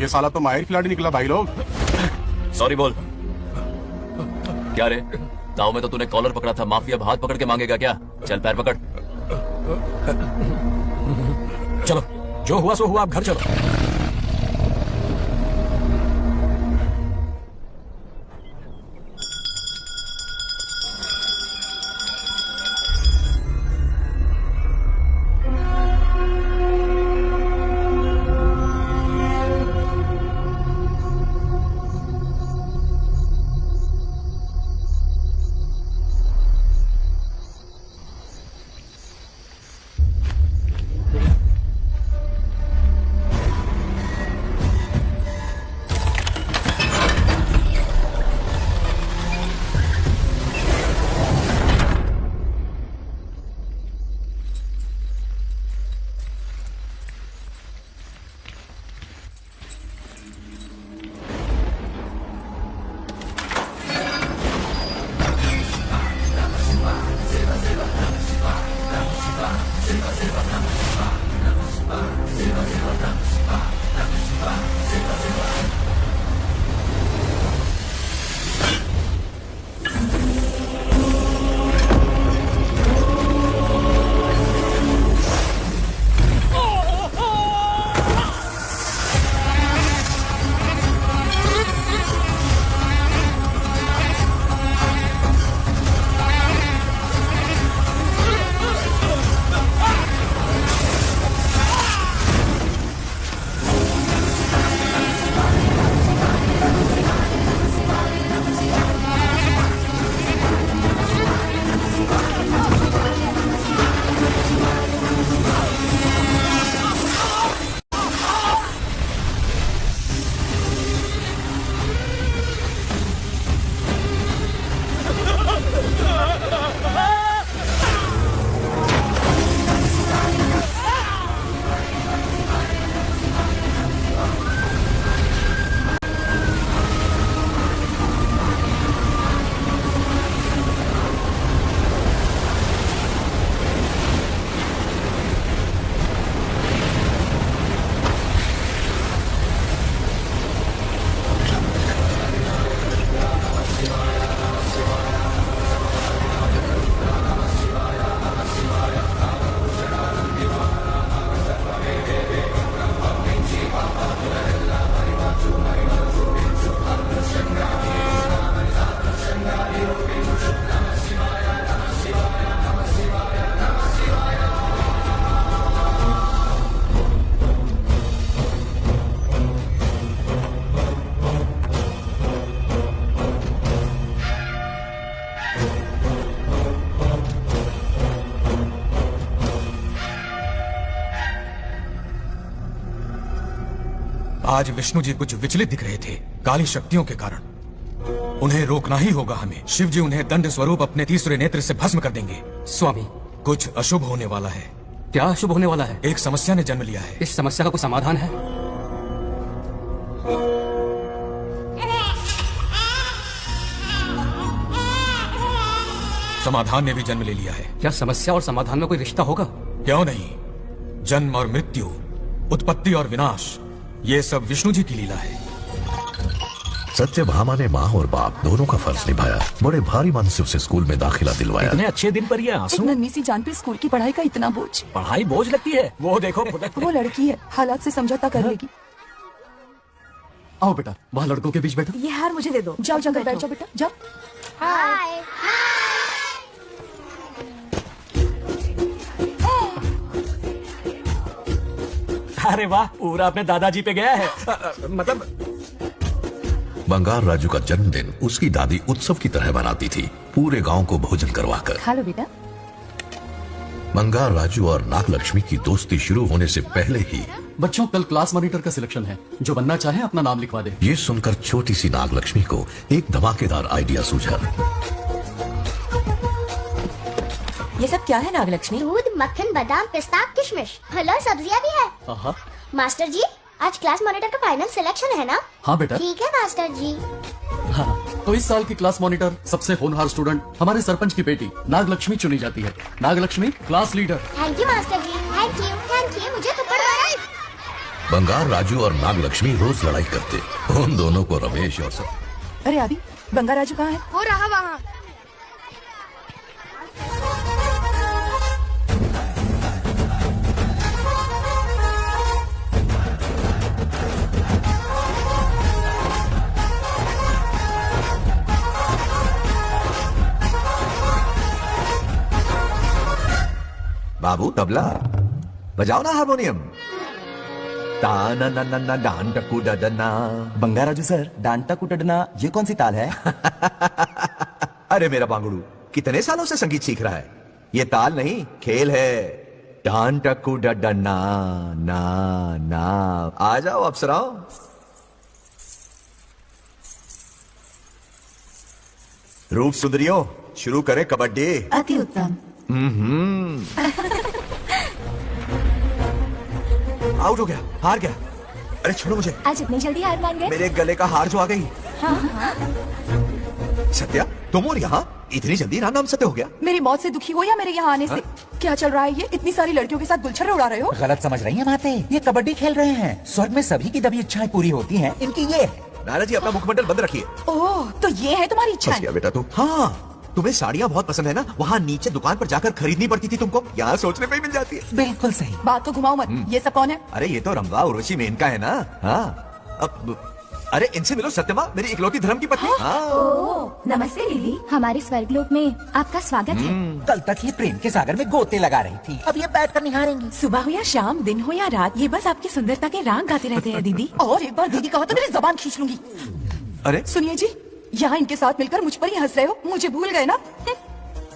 ये साला तो माहिर खिलाड़ी निकला भाई लोग। सॉरी बोल। क्या रे, दाव में तो तूने कॉलर पकड़ा था, माफिया हाथ पकड़ के मांगेगा क्या? चल पैर पकड़। चलो, जो हुआ सो हुआ, आप घर चलो। आज विष्णु जी कुछ विचलित दिख रहे थे काली शक्तियों के कारण। उन्हें रोकना ही होगा हमें। शिव जी उन्हें दंड स्वरूप अपने तीसरे नेत्र से भस्म कर देंगे। स्वामी, कुछ अशुभ होने वाला है। क्या अशुभ होने वाला है? एक समस्या ने जन्म लिया है। इस समस्या का कोई समाधान है? समाधान ने भी जन्म ले लिया है। क्या समस्या और समाधान में कोई रिश्ता होगा? क्यों नहीं, जन्म और मृत्यु, उत्पत्ति और विनाश, ये सब विष्णु जी की लीला है। सत्यभामा ने माँ और बाप दोनों का फर्ज निभाया। बड़े भारी मन से उसे स्कूल में दाखिला दिलवाया। इतने अच्छे दिन पर ये आंसू। नन्ही सी जान पे स्कूल की पढ़ाई का इतना बोझ। पढ़ाई बोझ लगती है? वो देखो वो लड़की है, हालात से समझौता कर लेगी। आओ बेटा, वहाँ लड़कों के बीच बैठो। ये हार मुझे दे दो। जाओ जाकर बैठ जाओ बेटा, जाओ। हाय। अरे वाह, पूरा अपने दादाजी पे गया है। मतलब बंगार राजू का जन्मदिन उसकी दादी उत्सव की तरह मनाती थी, पूरे गांव को भोजन करवाकर। खा लो बेटा। बंगार राजू और नागलक्ष्मी की दोस्ती शुरू होने से पहले ही बच्चों, कल क्लास मॉनिटर का सिलेक्शन है। जो बनना चाहे अपना नाम लिखवा दे। ये सुनकर छोटी सी नागलक्ष्मी को एक धमाकेदार आइडिया सूझा। ये सब क्या है नागलक्ष्मी? दूध, मक्खन, बादाम, पिस्ता, किशमिश, फल और सब्जियां भी है। मास्टर जी, आज क्लास मॉनिटर का फाइनल सिलेक्शन है ना? हाँ बेटा। ठीक है मास्टर जी। हाँ, तो इस साल की क्लास मॉनिटर सबसे होनहार स्टूडेंट हमारे सरपंच की बेटी नागलक्ष्मी चुनी जाती है। Nagalakshmi class leader. Thank you master ji, thank you मुझे थप्पड़ मारा। बंगार राजू और नाग लक्ष्मी रोज लड़ाई करते। उन दोनों को रमेश और सब। अरे अभी बंगा राजू कहाँ है? वो रहा वहाँ। बाबू तबला बजाओ ना हारमोनियम। ताना ना ना ना डान टकू डडना। बंगाराजू सर, डांटा कुटडना ये कौन सी ताल है? अरे मेरा बांगड़ू कितने सालों से संगीत सीख रहा है? ये ताल नहीं खेल है। डान टकू डडना ना ना। आ जाओ अप्सराओ। रूप सुंदरियों शुरू करें कबड्डी। अति उत्तम। आउट हो गया, हार गया। अरे छोड़ो मुझे। आज इतनी जल्दी हार मान गए? मेरे गले का हार जो आ गई। सत्या तुम और यहाँ इतनी जल्दी नाम सत्य हो गया? मेरी मौत से दुखी हो या मेरे यहाँ आने से? क्या चल रहा है ये? इतनी सारी लड़कियों के साथ गुलछर्रे उड़ा रहे हो? गलत समझ रही हैं माते, ये कबड्डी खेल रहे हैं। स्वर्ग में सभी की दबी इच्छाएं पूरी होती हैं, इनकी ये है। नाना जी अपना मुखमंडल बंद रखिए। ओह, तो ये है तुम्हारी इच्छा? फंस गया बेटा तू। हाँ तुम्हें साड़ियाँ बहुत पसंद है ना, वहाँ नीचे दुकान पर जाकर खरीदनी पड़ती थी तुमको, यहाँ सोचने पे ही मिल जाती है। बिल्कुल सही। बात को घुमाओ मत। ये सब कौन है? अरे ये तो रंभा उर्वशी मेनका है ना। हाँ अब अरे इनसे मिलो सत्यमा, मेरी इकलौती धर्म की पत्नी। हाँ नमस्ते दीदी, हमारे स्वर्गलोक में आपका स्वागत है। कल तक ये प्रेम के सागर में गोते लगा रही थी, अब ये बैठ कर निहारेंगी। सुबह हो या शाम, दिन हो या रात, ये बस आपकी सुंदरता के राग गाते रहते हैं दीदी। और एक बार दीदी कहा तो मेरी जबान खींच लूंगी। अरे सुनिए जी, यहाँ इनके साथ मिलकर मुझ पर ही हंस रहे हो, मुझे भूल गए ना?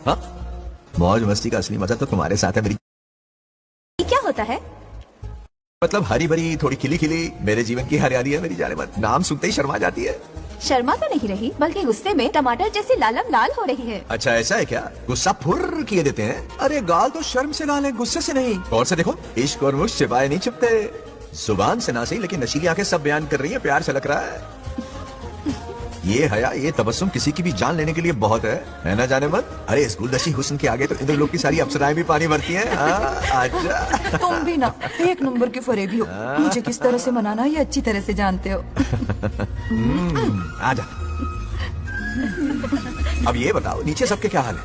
हाँ मौज मस्ती का असली मजा तो तुम्हारे साथ है मेरी। क्या होता है? मतलब हरी भरी थोड़ी खिली खिली मेरे जीवन की हरियाली है मेरी जाने मन। नाम सुनते ही शर्मा जाती है। शर्मा तो नहीं रही, बल्कि गुस्से में टमाटर जैसी लालम लाल हो रही है। अच्छा ऐसा है क्या? गुस्सा फुर्र किए देते हैं। अरे गाल तो शर्म से लाल है, गुस्से से नहीं। और से देखो, इश्क और मुश्क सिवाय नहीं छुपते। जुबान से ना सही लेकिन नशीली आंखें सब बयान कर रही है, प्यार छलक रहा है। ये हया ये तबस्सुम किसी की भी जान लेने के लिए बहुत है ना जाने मन? अरे इस गुलदस्ती हुस्न के आगे तो इंद्रलोक की सारी अप्सराएं भी पानी भरती हैं। आजा। तुम भी ना एक नंबर के फरेबी हो। मुझे किस तरह से मनाना ये अच्छी तरह से जानते हो। आजा। अब ये बताओ नीचे सबके क्या हाल है?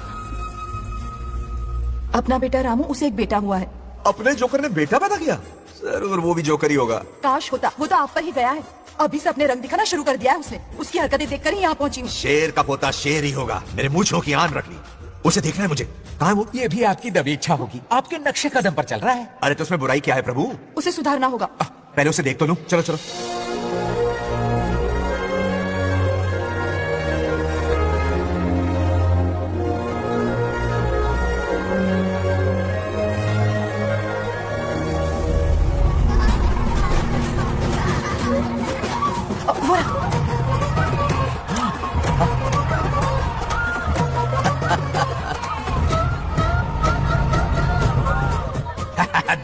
अपना बेटा रामू, उसे एक बेटा हुआ है। अपने जोकर ने बेटा पैदा किया? जरूर वो भी जोकर ही होगा। काश होता, वो तो आप पर ही गया है। अभी से अपने रंग दिखाना शुरू कर दिया है उसने। उसकी हरकतें देखकर ही यहाँ पहुंची हूँ। शेर का पोता शेर ही होगा। मेरे मूंछों की आन रख ली। उसे देखना है मुझे। कहाँ है वो? ये भी आपकी दबी इच्छा होगी, आपके नक्शे कदम पर चल रहा है। अरे तो उसमें बुराई क्या है प्रभु? उसे सुधारना होगा। पहले उसे देख तो लूं। चलो चलो।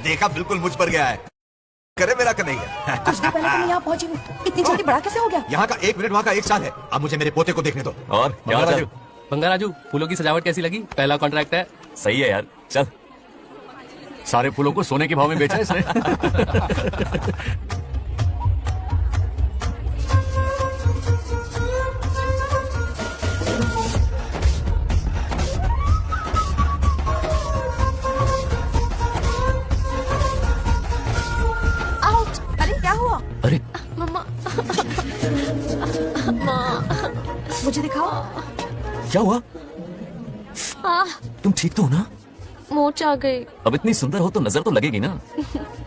देखा बिल्कुल मुझ पर गया है। करे मेरा कन्हैया। कुछ देर पहले मैं यहाँ पहुंची हूँ, इतनी जल्दी बड़ा कैसे हो गया? यहाँ का 1 मिनट वहाँ का 1 साल है। अब मुझे मेरे पोते को देखने दो। और क्या हाल चाल? बंगाराजू, फूलों की सजावट कैसी लगी? पहला कॉन्ट्रैक्ट है। सही है यार, चल। सारे फूलों को सोने के भाव में बेचा है इसने। आउट। अरे क्या हुआ? अरे मम्मा। मुझे दिखाओ। क्या हुआ? तुम ठीक तो हो ना? मोच आ गई। अब इतनी सुंदर हो तो नजर तो लगेगी ना।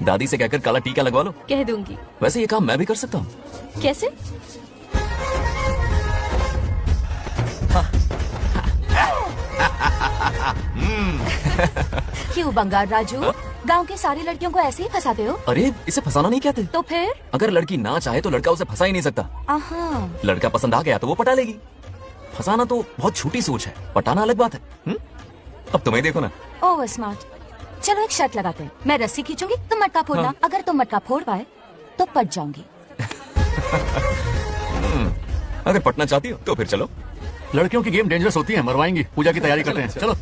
दादी से कहकर काला टीका लगवा लो। कह दूंगी। वैसे ये काम मैं भी कर सकता हूँ। कैसे? क्यों बंगार राजू, गांव के सारी लड़कियों को ऐसे ही फंसाते हो? अरे इसे फंसाना नहीं कहते। तो फिर? अगर लड़की ना चाहे तो लड़का उसे फंसा ही नहीं सकता। आहा। लड़का पसंद आ गया तो वो पटा लेगी। फंसाना तो बहुत छोटी सोच है, पटाना अलग बात है। अब तुम्हें देखो ना। Over smart. चलो एक शर्त लगाते हैं, मैं रस्सी खींचूंगी, तुम मटका फोड़ना। अगर तुम मटका फोड़ पाए तो पट जाऊंगी। अगर पटना चाहती हो तो फिर चलो। लड़कियों की गेम डेंजरस होती है, मरवाएंगी। पूजा की तैयारी करते हैं, चलो।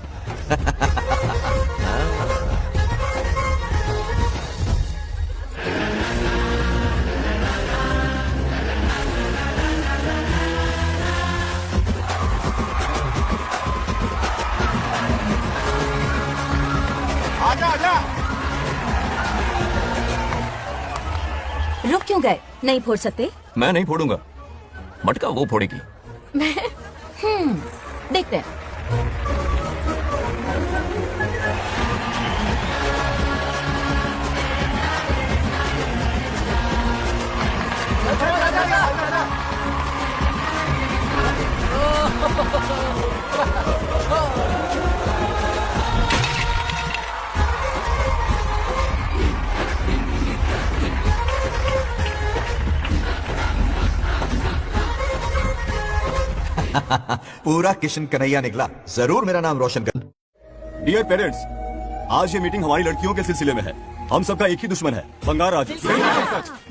नहीं फोड़ सकते? मैं नहीं फोड़ूंगा, मटका वो फोड़ेगी। देखते हैं। पूरा किशन कन्हैया निकला, जरूर मेरा नाम रोशन कर। डियर पेरेंट्स, आज ये मीटिंग हमारी लड़कियों के सिलसिले में है। हम सबका एक ही दुश्मन है, बंगार राजू।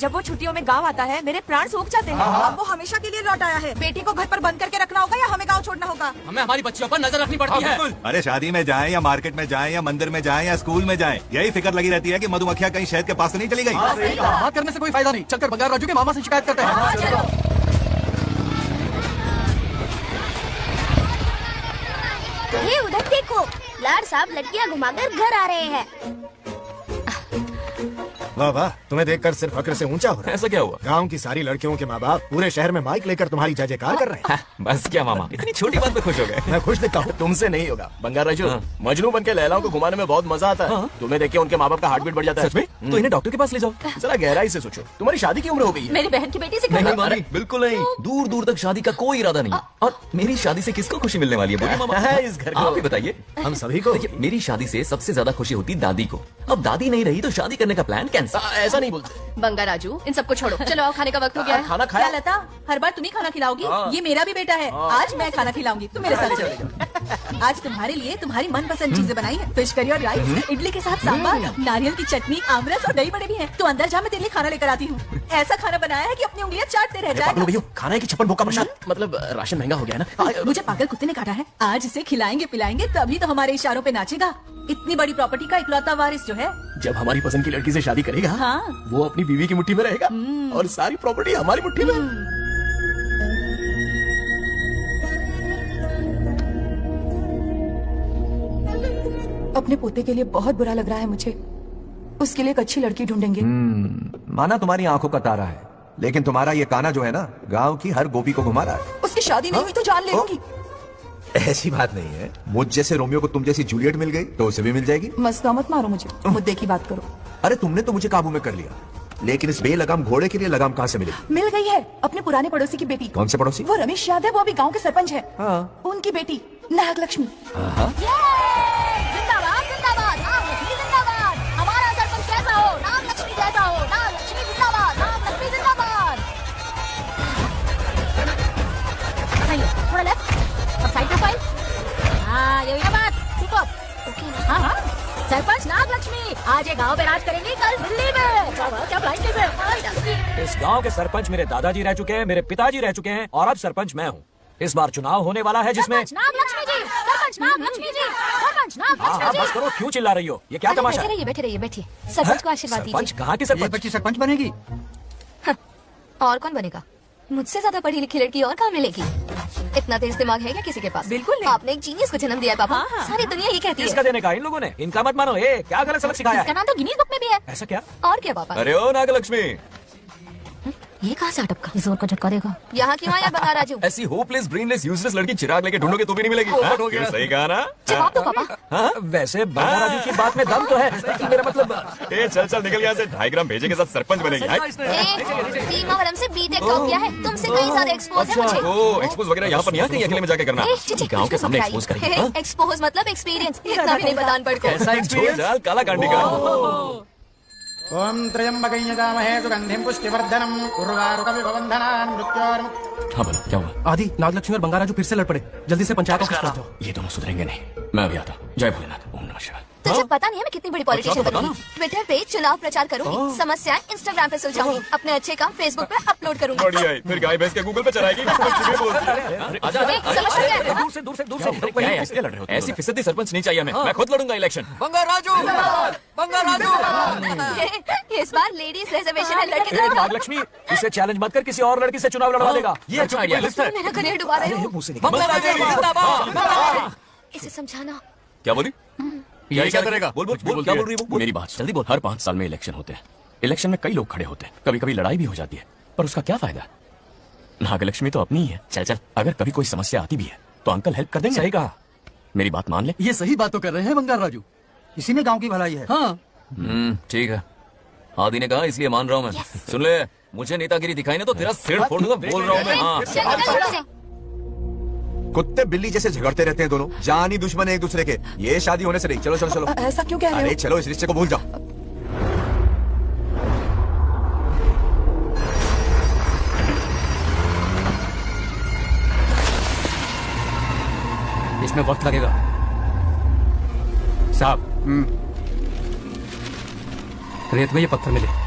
जब वो छुट्टियों में गांव आता है मेरे प्राण सूख जाते हैं। अब वो हमेशा के लिए लौट आया है। बेटी को घर पर बंद करके रखना होगा या हमें गांव छोड़ना होगा? हमें हमारी बच्चियों पर नजर रखनी पड़ती है। अरे शादी में जाएं या मार्केट में जाएं या मंदिर में जाएं या स्कूल में जाएं, यही फिक्र लगी रहती है कि मधुमक्खियां कहीं शहद के पास तो नहीं चली गई। बात करने से कोई फायदा नहीं, चलकर बंगार राजू के मामा से शिकायत करते हैं। ये उधर देखो, लाड साहब लड़कियां घुमाकर घर आ रहे हैं। वाह वाह, तुम्हें देखकर सिर्फ फक्र से ऊंचा हो रहा है। ऐसा क्या हुआ? गांव की सारी लड़कियों के माँ बाप पूरे शहर में माइक लेकर तुम्हारी जय जयकार कर रहे हैं। बस क्या मामा, इतनी छोटी बात पे खुश हो गए? मैं खुश दिखता हूँ। तुमसे नहीं होगा बंगार राजू। मजनू बन के लैलाओं को घुमाने में बहुत मजा आता है। तुम्हें देख के उनके माँ बाप का हार्ट बीट बढ़ जाता है। सच में? तो इन्हें डॉक्टर के पास ले जाओ। जरा गहराई से सोचो, तुम्हारी शादी की उम्र हो गई है। मेरी बहन की बेटी से नहीं मामी, बिल्कुल नहीं। दूर दूर तक शादी का कोई इरादा नहीं। और मेरी शादी से किसको खुशी मिलने वाली है? बोलिए मामा। इस घर को आप ही बताइए। हम सभी को। देखिए, मेरी शादी से सबसे ज्यादा खुशी होती दादी को। अब दादी नहीं रही तो शादी करने का प्लान कैंसिल। ऐसा नहीं बोलते। बंगार राजू, इन सबको छोड़ो, चलो आओ, खाने का वक्त हो गया है। खाना खाया? क्या लता, हर बार तुम ही खाना खिलाओगी? ये मेरा भी बेटा है, आज मैं खाना खिलाऊंगी, तुम मेरे साथ चलो। आज तुम्हारे लिए तुम्हारी मनपसंद चीजें बनाई है। फिश करी और राइस, इडली के साथ सांभर, नारियल की चटनी, आमरस और दही बड़े भी हैं। तू अंदर जा, मैं तेरे लिए खाना लेकर आती हूँ। ऐसा खाना बनाया है कि अपनी उंगलियां चाटते रह जाएगा। खाना है कि छप्पन भोग का प्रसाद? मतलब राशन महंगा हो गया है ना। मुझे पागल कुत्ते ने काटा है। आज इसे खिलाएंगे पिलाएंगे तभी तो हमारे इशारों पे नाचेगा। इतनी बड़ी प्रॉपर्टी का इकलौता वारिस जो है। जब हमारी पसंद की लड़की से शादी करेगा, हाँ। वो अपनी बीवी की मुट्ठी में रहेगा और सारी प्रॉपर्टी हमारी मुट्ठी में। अपने पोते के लिए बहुत बुरा लग रहा है मुझे। उसके लिए एक अच्छी लड़की ढूंढेंगे। माना तुम्हारी आंखों का तारा है, लेकिन तुम्हारा ये काना जो है ना, गांव की हर गोपी को घुमा रहा है। उसकी शादी नहीं हुई तो जान ले लूंगी। ऐसी बात नहीं है, मुझ जैसे रोमियो को तुम जैसी जूलियट मिल गई तो उसे भी मिल जाएगी। मस्का मत मारो मुझे, मुद्दे की बात करो। अरे तुमने तो मुझे काबू में कर लिया, लेकिन इस बेलगाम घोड़े के लिए लगाम कहाँ से मिलेगी? मिल गई है, अपने पुराने पड़ोसी की बेटी। कौन से पड़ोसी? वो रमेश यादव, वो अभी गांव के सरपंच है। हाँ। उनकी बेटी नागलक्ष्मी। जिंदाबाद जिंदाबाद, नागलक्ष्मी जिंदाबाद। हमारा सरपंच कैसा हो? नागलक्ष्मी जैसा हो। नागलक्ष्मी जिंदाबाद, नागलक्ष्मी जिंदाबाद। सही है, थोड़ा लेफ्ट, अब साइड प्रोफाइल। हाँ, ये हुई ना बात। सुपर। हाँ हाँ, सरपंच नागलक्ष्मी आज ये गांव पे राज करेंगी, कल दिल्ली में। क्या ब्लाइंड में? इस गांव के सरपंच मेरे दादाजी रह चुके हैं, मेरे पिताजी रह चुके हैं और अब सरपंच मैं हूँ। इस बार चुनाव होने वाला है जिसमें सरपंच नागलक्ष्मी जी, सरपंच नागलक्ष्मी जी, सरपंच नागलक्ष्मी जी। बस करो, क्यों चिल्ला रही हो? ये क्या तमाशा? बैठे रहिए बैठिए। सरपंच को आशीर्वाद सरपंच दीजिए। कहाँ की सरपंच? बच्ची सरपंच बनेगी। और कौन बनेगा? मुझसे ज्यादा पढ़ी लिखी लड़की और कहाँ मिलेगी? इतना तेज दिमाग है क्या किसी के पास? बिल्कुल नहीं। आपने एक जीनियस को जन्म दिया है पापा। हाँ। सारी दुनिया ये कहती किसका है। देने का इन लोगों ने? इनका मत मानो। क्या गलत सलत सिखाया इसका है? नाम तो गिनीज बुक में भी है। ऐसा क्या? और क्या पापा? अरे ओ नागलक्ष्मी, ये कहाँ से अटक का? जोर का झटका देगा। यहाँ क्यों आया बंगार राजू? ऐसी होपलेस ब्रेनलेस यूजलेस लड़की चिराग लेके ढूंढोगे तो भी नहीं मिलेगी। हाँ? फिर सही कहा ना? जवाब दो पापा। हाँ? वैसे बंगार राजू की बात में दम तो है, लेकिन मेरा मतलब। ए चल चल निकल यहाँ से, 2.5 ग्राम भेजे के साथ सरपंच बनेगी। टीमा वरम से बीटेक टॉप किया है। तुमसे कई सारे एक्सपोज है मुझे। ओ एक्सपोज वगैरह यहाँ पर नहीं, कहीं अकेले में जाके करना। गाँव के सामने एक्सपोज करेंगे। एक्सपोज मतलब एक्सपीरियंस, इतना भी नहीं बतान पड़ को। ऐसा एक्सपीरियंस काला कांडी का। ओम त्र्यंबकं यजामहे सुगंधिं पुष्टिवर्धनम् उर्वारुकविभवन्धनान् मृत्योर्मुक्तिः। हाँ बोलो, क्या हुआ? आदि, नागलक्ष्मी और बंगार राजू फिर से लड़ पड़े। जल्दी से पंचायत ऑफिस पहुंच जाओ। ये दोनों सुधरेंगे नहीं, मैं अभी आता हूँ। जय भोलेनाथ, ओम नमः शिवाय। तुझे पता नहीं है मैं कितनी बड़ी पॉलिटिशियन अच्छा, तो बनूंगी। ट्विटर पे चुनाव प्रचार करूंगी, समस्याएं इंस्टाग्राम पे सुलझाऊंगी, अपने अच्छे काम फेसबुक पे अपलोड करूंगी। बढ़िया है, फिर गाय भैंस के गूगल पे चलाएगी। दूर से ऐसे लड़ रहे हो? ऐसी फिसदी सरपंच नहीं चाहिए हमें। मैं खुद लड़ूंगा इलेक्शन। बंगार राजू, बंगार राजू। इस बार लेडीज रिजर्वेशन है, लड़के तो दिखाओ। नागलक्ष्मी, इसे चैलेंज मत कर, किसी और लड़की से चुनाव लड़वा देगा। ये अच्छा आइडिया है। मेरा करियर डुबा रहे हो। बंगार राजू जिंदाबाद। इसे समझाना। क्या बोली? यही क्या करेगा? बोल बोल बोल, क्या बोल रही है वो? मेरी बात जल्दी बोल। हर 5 साल में इलेक्शन होते हैं। इलेक्शन में कई लोग खड़े होते हैं, कभी कभी लड़ाई भी हो जाती है। पर उसका क्या फायदा? नागलक्ष्मी तो अपनी ही है। चल चल, अगर कभी कोई समस्या आती भी है तो अंकल हेल्प कर देंगे। सही कहा। मेरी बात मान ले। ये सही बात तो कर रहे हैं बंगार राजू। इसी में गांव की भलाई है। हाँ, ठीक है। आदि ने कहा इसलिए मान रहा हूँ मैं। सुन ले, मुझे नेतागिरी दिखाई ना तो तेरा सिर फोड़ दूंगा, बोल रहा हूँ मैं। हाँ, कुत्ते बिल्ली जैसे झगड़ते रहते हैं दोनों, जानी दुश्मन है एक दूसरे के। ये शादी होने से नहीं। चलो चलो चलो। ऐसा क्यों कह रहे अरे हो? चलो, इस रिश्ते को भूल जाओ। इसमें वक्त लगेगा साहब। रेत में ये पत्थर मिले।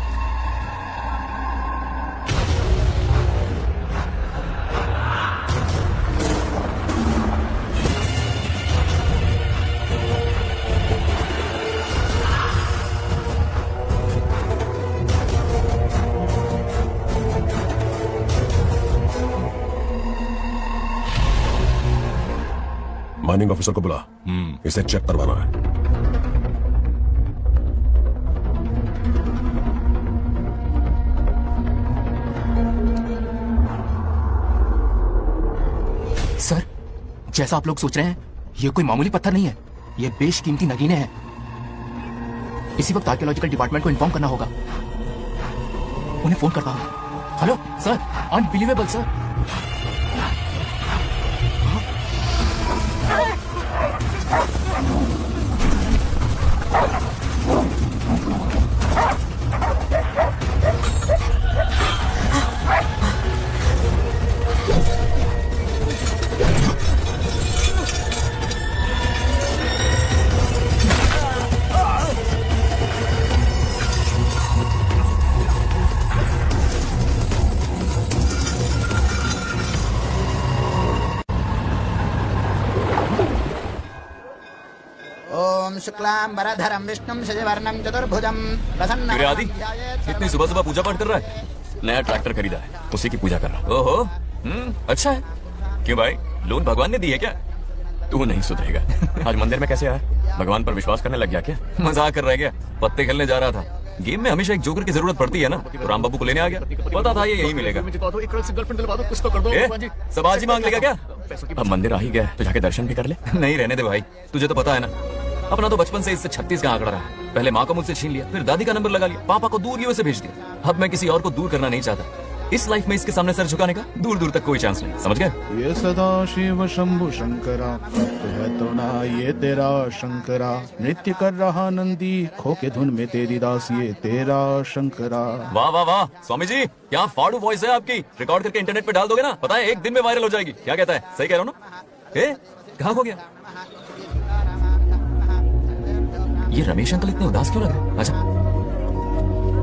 माइनिंग ऑफिसर को बुला, इसे चेक करवाना है। सर, जैसा आप लोग सोच रहे हैं, ये कोई मामूली पत्थर नहीं है। ये बेशकीमती नगीने हैं। इसी वक्त आर्कियोलॉजिकल डिपार्टमेंट को इन्फॉर्म करना होगा। उन्हें फोन करता हूं। Hello sir, unbelievable sir. ओम शुक्लांबरधरं विष्णुं शशिवर्णं चतुर्भुजं प्रसन्नं। अरे आदि, इतनी सुबह सुबह पूजा पाठ कर रहा है? नया ट्रैक्टर खरीदा है, उसी की पूजा कर रहा हूं। ओहो, अच्छा है। क्यों भाई, लोन भगवान ने दी है क्या? तू नहीं सुधरेगा। आज मंदिर में कैसे आया? भगवान पर विश्वास करने लग गया क्या? मजाक कर रहा है क्या? पत्ते खेलने जा रहा था। गेम में हमेशा एक जोकर की जरूरत पड़ती है ना, तो राम बाबू को लेने आ गया। पता था ये यही मिलेगा। सब आज ही मांग लेगा क्या? अब मंदिर आ ही गया तो जाके दर्शन भी कर ले। नहीं, रहने दे भाई, तुझे तो पता है ना, अपना तो बचपन से इससे 36 का आंकड़ा रहा। पहले माँ को मुझसे छीन लिया, फिर दादी का नंबर लगा लिया, पापा को दूर यूएसए भेज दिया। अब मैं किसी और को दूर करना नहीं चाहता। इस लाइफ में इसके सामने सर झुकाने का दूर दूर तक कोई चांस नहीं, समझ गए? ये सदा शिव शंभु शंकरा, है तो ना ये तेरा शंकरा। नृत्य कर रहा नंदी, खो के धुन में तेरी दास, ये तेरा शंकरा। वाह वाह वाह, स्वामी जी क्या फाड़ू वॉइस है आपकी। रिकॉर्ड करके इंटरनेट पे डाल दोगे ना, पता है एक दिन में वायरल हो जाएगी। क्या कहता है? सही कह रहा हूँ ना? कहाँ हो गया ये रमेश अंकल? इतने उदास क्यों लग रहे हैं? अच्छा,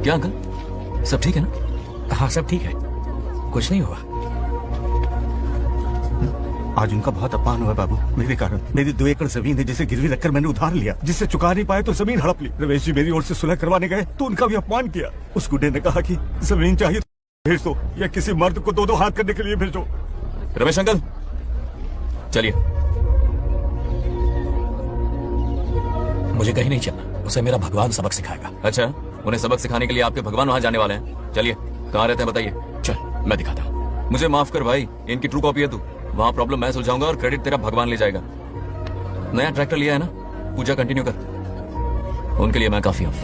क्या अंकल सब ठीक है ना? हाँ सब ठीक है, कुछ नहीं हुआ। आज उनका बहुत अपमान हुआ बाबू, मेरे कारण। मेरी 2 एकड़ जमीन है जिसे गिरवी रखकर मैंने उधार लिया, जिससे चुका नहीं पाए तो जमीन हड़प ली। रमेश जी मेरी ओर से सुलह करवाने गए तो उनका भी अपमान किया। उस गुड्डे ने कहा कि जमीन चाहिए तो भेज दो, या किसी मर्द को 2-2 हाथ करने के लिए भेज दो। रमेश अंकल चलिए। मुझे कहीं नहीं चलना, उसे मेरा भगवान सबक सिखाएगा। अच्छा, उन्हें सबक सिखाने के लिए आपके भगवान वहां जाने वाले हैं। चलिए, कहाँ रहते हैं बताइए। चल मैं दिखाता हूँ। मुझे माफ कर भाई, इनकी ट्रू कॉपी है तू। वहां प्रॉब्लम मैं सुलझाऊंगा और क्रेडिट तेरा भगवान ले जाएगा। नया ट्रैक्टर लिया है ना, पूजा कंटिन्यू कर। उनके लिए मैं काफी हूँ।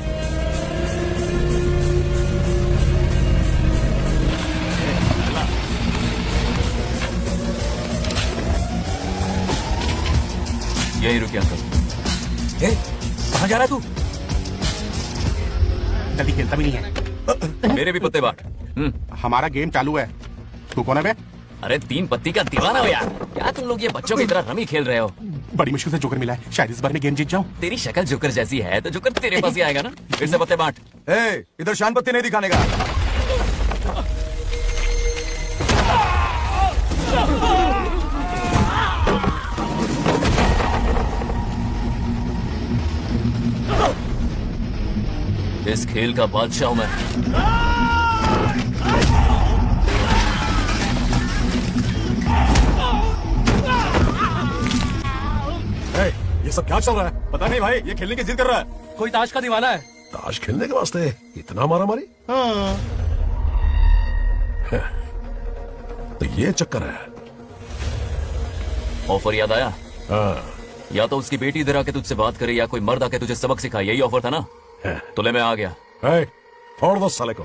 यही रुकिए अंकल। कहाँ जा रहा है तू? कभी खेलता भी नहीं है। मेरे भी पत्ते बांट। हमारा गेम चालू है। तू कौन है बे? अरे 3 पत्ती का दीवाना हो यार। क्या तुम लोग ये बच्चों की तरह रमी खेल रहे हो? बड़ी मुश्किल से जोकर मिला है, शायद इस बार में गेम जीत जाऊं। तेरी शक्ल जोकर जैसी है तो जोकर तेरे पास ही आएगा ना। फिर से पत्ते बांट। इधर शान पत्ती नहीं दिखाने का। इस खेल का बादशाह हूं मैं। ये सब क्या चल रहा है? पता नहीं भाई, ये खेलने की जिद कर रहा है। कोई ताश का दीवाना है। ताश खेलने के वास्ते इतना मारा मारी? हाँ। तो ये चक्कर है। ऑफर याद आया? हाँ। या तो उसकी बेटी इधर आके तुझसे बात करे या कोई मर्द आके तुझे सबक सिखाए, यही ऑफर था ना? तो ले मैं आ गया। फोड़ दो साले को।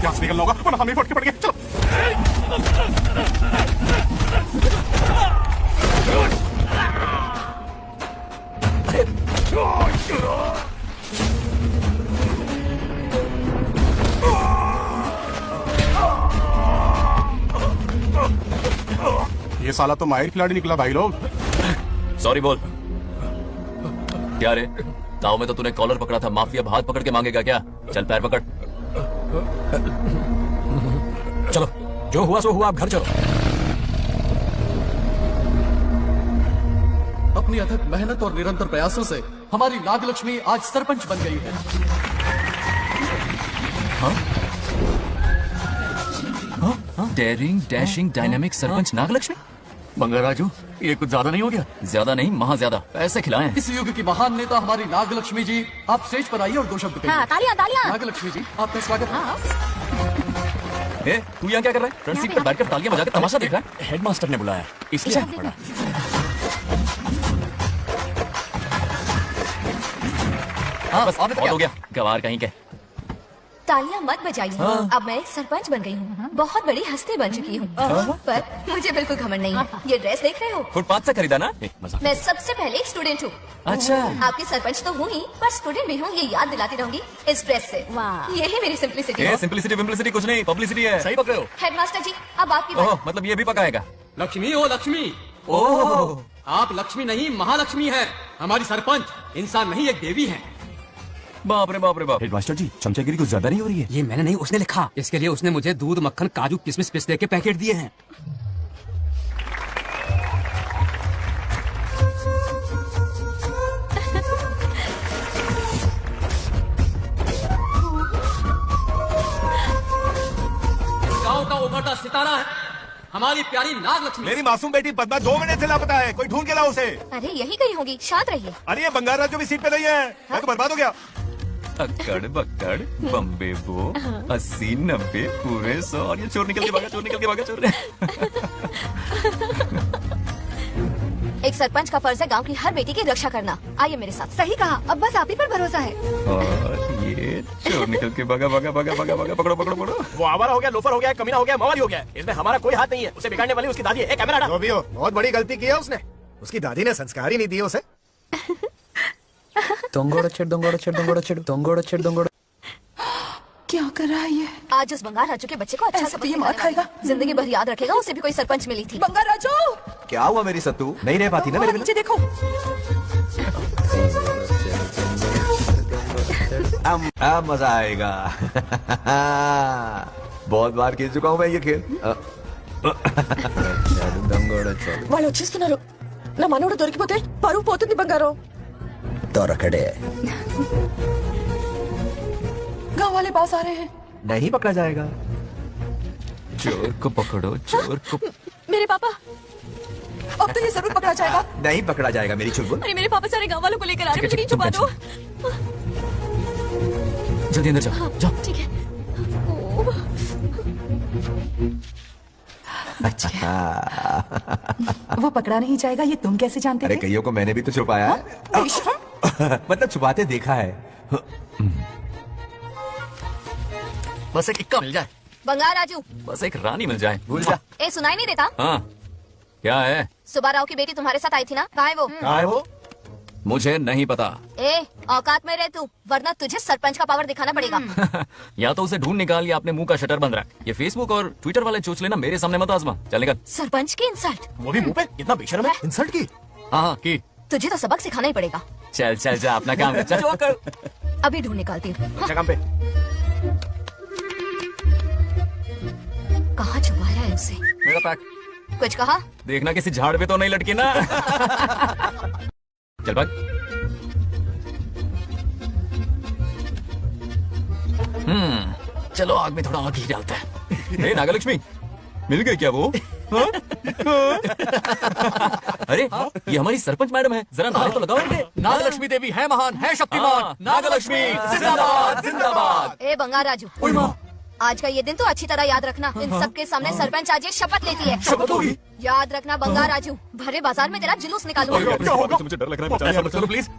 क्या से निकलना होगा वरना हम ही फट के पड़ गए। चलो ये साला तो माहिर खिलाड़ी निकला भाई लोग। सॉरी बोल। क्या रे, ताऊ में तो तूने कॉलर पकड़ा था, माफिया हाथ पकड़ के मांगेगा क्या? चल पैर पकड़। चलो, जो हुआ सो हुआ, आप घर चलो। अपनी अथक मेहनत और निरंतर प्रयासों से हमारी नागलक्ष्मी आज सरपंच बन गई है। Daring, dashing, dynamic sarpanch Nagalakshmi. Bangaraju, ये कुछ ज्यादा नहीं हो गया? ज्यादा नहीं, महा ज्यादा। पैसे खिलाएं। इस युग की महान नेता हमारी नागलक्ष्मी जी, आप स्टेज पर आइए और दो शब्द कहिए। हाँ, तालियां तालियां। नागलक्ष्मी जी, आपका स्वागत है। ए, तू यहाँ क्या कर रहा है? फ्रंट सीट पर बैठकर तालियां बजाकर तमाशा देख रहा है? हेडमास्टर ने बुलाया, इसलिए पड़ा। हाँ बस, बहुत हो गया। गवार कहीं के। तालियां मत बजाइए। हाँ। अब मैं एक सरपंच बन गई हूँ, बहुत बड़ी हस्ती बन चुकी हूँ, पर मुझे बिल्कुल घमंड नहीं है। ये ड्रेस देख रहे हो? फुटपाथ से खरीदा ना? मैं सबसे पहले एक स्टूडेंट हूँ। अच्छा। आपकी सरपंच तो हूँ ही, पर स्टूडेंट भी हूँ, ये याद दिलाती रहूंगी इस ड्रेस से। यही मेरी सिंप्लिसिटी है। सिंपलिसिटी विम्पलिसिटी कुछ नहीं, पब्लिसिटी है। सही पकड़े हो। हेडमास्टर जी, अब आपकी ओह, मतलब ये भी पकाएगा? लक्ष्मी, ओ लक्ष्मी। ओह, आप लक्ष्मी नहीं, महालक्ष्मी है। हमारी सरपंच इंसान नहीं, एक देवी है। बाप रे बाप रे बाप। हेडमास्टर जी, चमचागिरी कुछ ज्यादा नहीं हो रही है? ये मैंने नहीं, उसने लिखा। इसके लिए उसने मुझे दूध, मक्खन, काजू, किशमिश, पिस्ते के पैकेट दिए हैं। गांव का उभरता सितारा है हमारी प्यारी नागलक्ष्मी। मेरी मासूम बेटी पद्मा 2 महीने से लापता है, कोई ढूंढ के लाओ उसे। अरे यही कहीं होगी, शांत रहिए। अरे ये बंगारा जो भी सीट पे नहीं है, मैं तो बर्बाद हो गया। अक्कड़ बक्कड़ बम्बे बो 80 90 पूरे 100 और ये चोर निकल के भागा, चोर निकल के भागा, चोर। एक सरपंच का फर्ज है गांव की हर बेटी की रक्षा करना। आइए मेरे साथ। सही कहा, अब बस आप ही पर भरोसा है। और ये चोर निकल के भागा भागा भागा भागा भागा, पकड़ो पकड़ो पकड़ो। वो आवारा हो गया, लोफर हो गया, कमीना हो गया, मवाली हो गया, इसमें हमारा कोई हाथ नहीं है। उसे बिगाड़ने वाली उसकी दादी है। कैमरा हटा। जो भी हो, बहुत बड़ी गलती की है उसने। उसकी दादी ने संस्कार ही नहीं दिए उसे। क्या कर रहा है ये? आज उस बंगाल राजू के बच्चे को अच्छा ऐसे तो ये मार खाएगा। जिंदगी भर याद रखेगा, उसे भी कोई सरपंच मिली थी। बंगाल राजू, क्या हुआ मेरी सत्तू? नहीं रह पाती ना मेरे बिना? नीचे देखो। अब मजा आएगा। बहुत बार खेल चुका हूँ मैं ये खेल। వాళ్ళు వచ్చేస్తున్నారు. నా మనోడు దొరికిపోతే పరువు పోతుంది బంగారం. दौरखड़े गांव वाले पास आ रहे हैं. नहीं पकड़ा जाएगा। चोर को पकड़ो, चोर को। मेरे पापा, अब तो ये जरूर पकड़ा जाएगा. नहीं पकड़ा जाएगा मेरी चुलबुल। अरे मेरे पापा सारे गांव वालों को लेकर आ रहे हैं, मुझे नहीं छुपा दो. जल्दी अंदर जाओ, जाओ। ठीक है। अच्छा, वो पकड़ा नहीं जाएगा, ये तुम कैसे जानते अरे थे? कईयों को मैंने भी तो छुपाया है। मतलब छुपाते देखा है। बस एक इक्का मिल जाए, बंगाल राजू, बस एक रानी मिल जाए, भूल जा। ए सुनाई नहीं देता? हाँ, क्या है? सुबह राव की बेटी तुम्हारे साथ आई थी ना, कहाँ है वो? कहाँ है वो? मुझे नहीं पता। ए औकात में रह तू, वरना तुझे सरपंच का पावर दिखाना पड़ेगा। या तो उसे ढूंढ निकाल या अपने मुंह का शटर बंद रख। ये फेसबुक और ट्विटर वाले चोच लेना मेरे सामने मत आजमा। चल निकल। सरपंच की इंसल्ट, वो भी मुंह पे, इतना बेशर्म है। इंसल्ट की? हाँ की। तुझे तो सबक सिखाना ही पड़ेगा। चल चल जा, अपना काम कर, चल। कर। अभी ढूंढ निकालती हूँ। अच्छा काम पे। कहाँ छुपाया है उसे? मेरा पैक। कुछ कहा? देखना किसी झाड़ पे तो नहीं लटकी ना। चल भाग। चलो आग में थोड़ा आग ही डालता है। नागलक्ष्मी, मिल गई क्या वो? अरे ये हमारी सरपंच मैडम है, जरा नारे तो लगाओ इनके। नागलक्ष्मी देवी है महान, है शक्तिमान। नागलक्ष्मी जिंदाबाद जिंदाबाद। ए बंगार राजू, आज का ये दिन तो अच्छी तरह याद रखना। इन सबके सामने सरपंच आज ये शपथ लेती है। शपथ होगी? याद रखना बंगार राजू, भरे बाजार में तेरा जुलूस निकालूंगा। क्या होगा? मुझे डर लग रहा है, चलो प्लीज।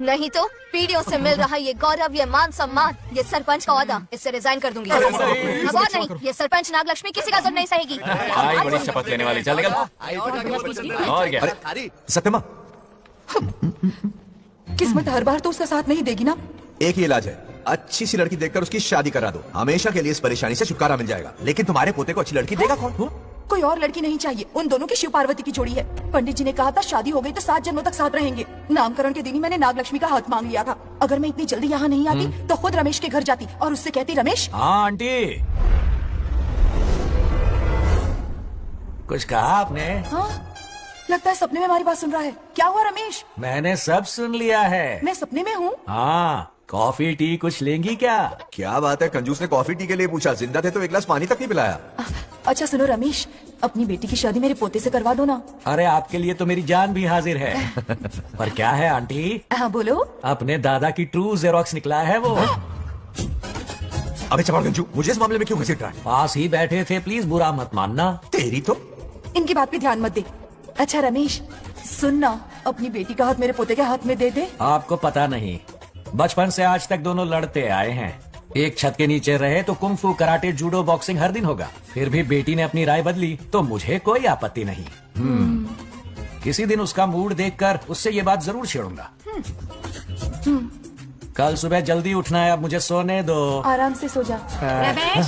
नहीं तो पीढ़ियों से मिल रहा ये गौरव, ये मान सम्मान, ये सरपंच का ओहदा, इससे रिजाइन कर दूंगी। अब और नहीं, ये सरपंच नागलक्ष्मी किसी का जुल्म नहीं सहेगी। आई बड़ी शपथ लेने वाली, चल निकल। और क्या? सत्यमा, किस्मत हर बार तो उसका साथ नहीं देगी ना। एक ही इलाज है, अच्छी सी लड़की देखकर उसकी शादी करा दो, हमेशा के लिए इस परेशानी से छुटकारा मिल जाएगा। लेकिन तुम्हारे पोते को अच्छी लड़की देगा कौन? कोई और लड़की नहीं चाहिए, उन दोनों की शिव पार्वती की जोड़ी है। पंडित जी ने कहा था शादी हो गई तो 7 जन्मों तक साथ रहेंगे। नामकरण के दिन ही मैंने नागलक्ष्मी का हाथ मांग लिया था। अगर मैं इतनी जल्दी यहाँ नहीं आती तो खुद रमेश के घर जाती और उससे कहती, रमेश। हाँ आंटी, कुछ कहा आपने? हाँ, लगता है सपने में हमारी बात सुन रहा है। क्या हुआ रमेश? मैंने सब सुन लिया है। मैं सपने में हूँ? हाँ, कॉफी टी कुछ लेंगी क्या? क्या बात है, कंजूस ने कॉफी टी के लिए पूछा, जिंदा थे तो एक गिलास पानी तक नहीं पिलाया। अच्छा सुनो रमेश, अपनी बेटी की शादी मेरे पोते से करवा दो ना। अरे आपके लिए तो मेरी जान भी हाजिर है। पर क्या है आंटी? हाँ बोलो। अपने दादा की ट्रू जेरोक्स निकला है वो। अबे चमारगंजू, मुझे इस मामले में क्यों घसीट रहा है? पास ही बैठे थे, प्लीज बुरा मत मानना। तेरी तो इनकी बात पे ध्यान मत दे। अच्छा रमेश सुनना, अपनी बेटी का हाथ मेरे पोते के हाथ में दे दे। आपको पता नहीं, बचपन से आज तक दोनों लड़ते आए हैं। एक छत के नीचे रहे तो कुंफू, कराटे, जूडो, बॉक्सिंग हर दिन होगा। फिर भी बेटी ने अपनी राय बदली तो मुझे कोई आपत्ति नहीं। किसी दिन उसका मूड देखकर उससे ये बात जरूर छेड़ूंगा। कल सुबह जल्दी उठना है, अब मुझे सोने दो। आराम से सो जा। रमेश,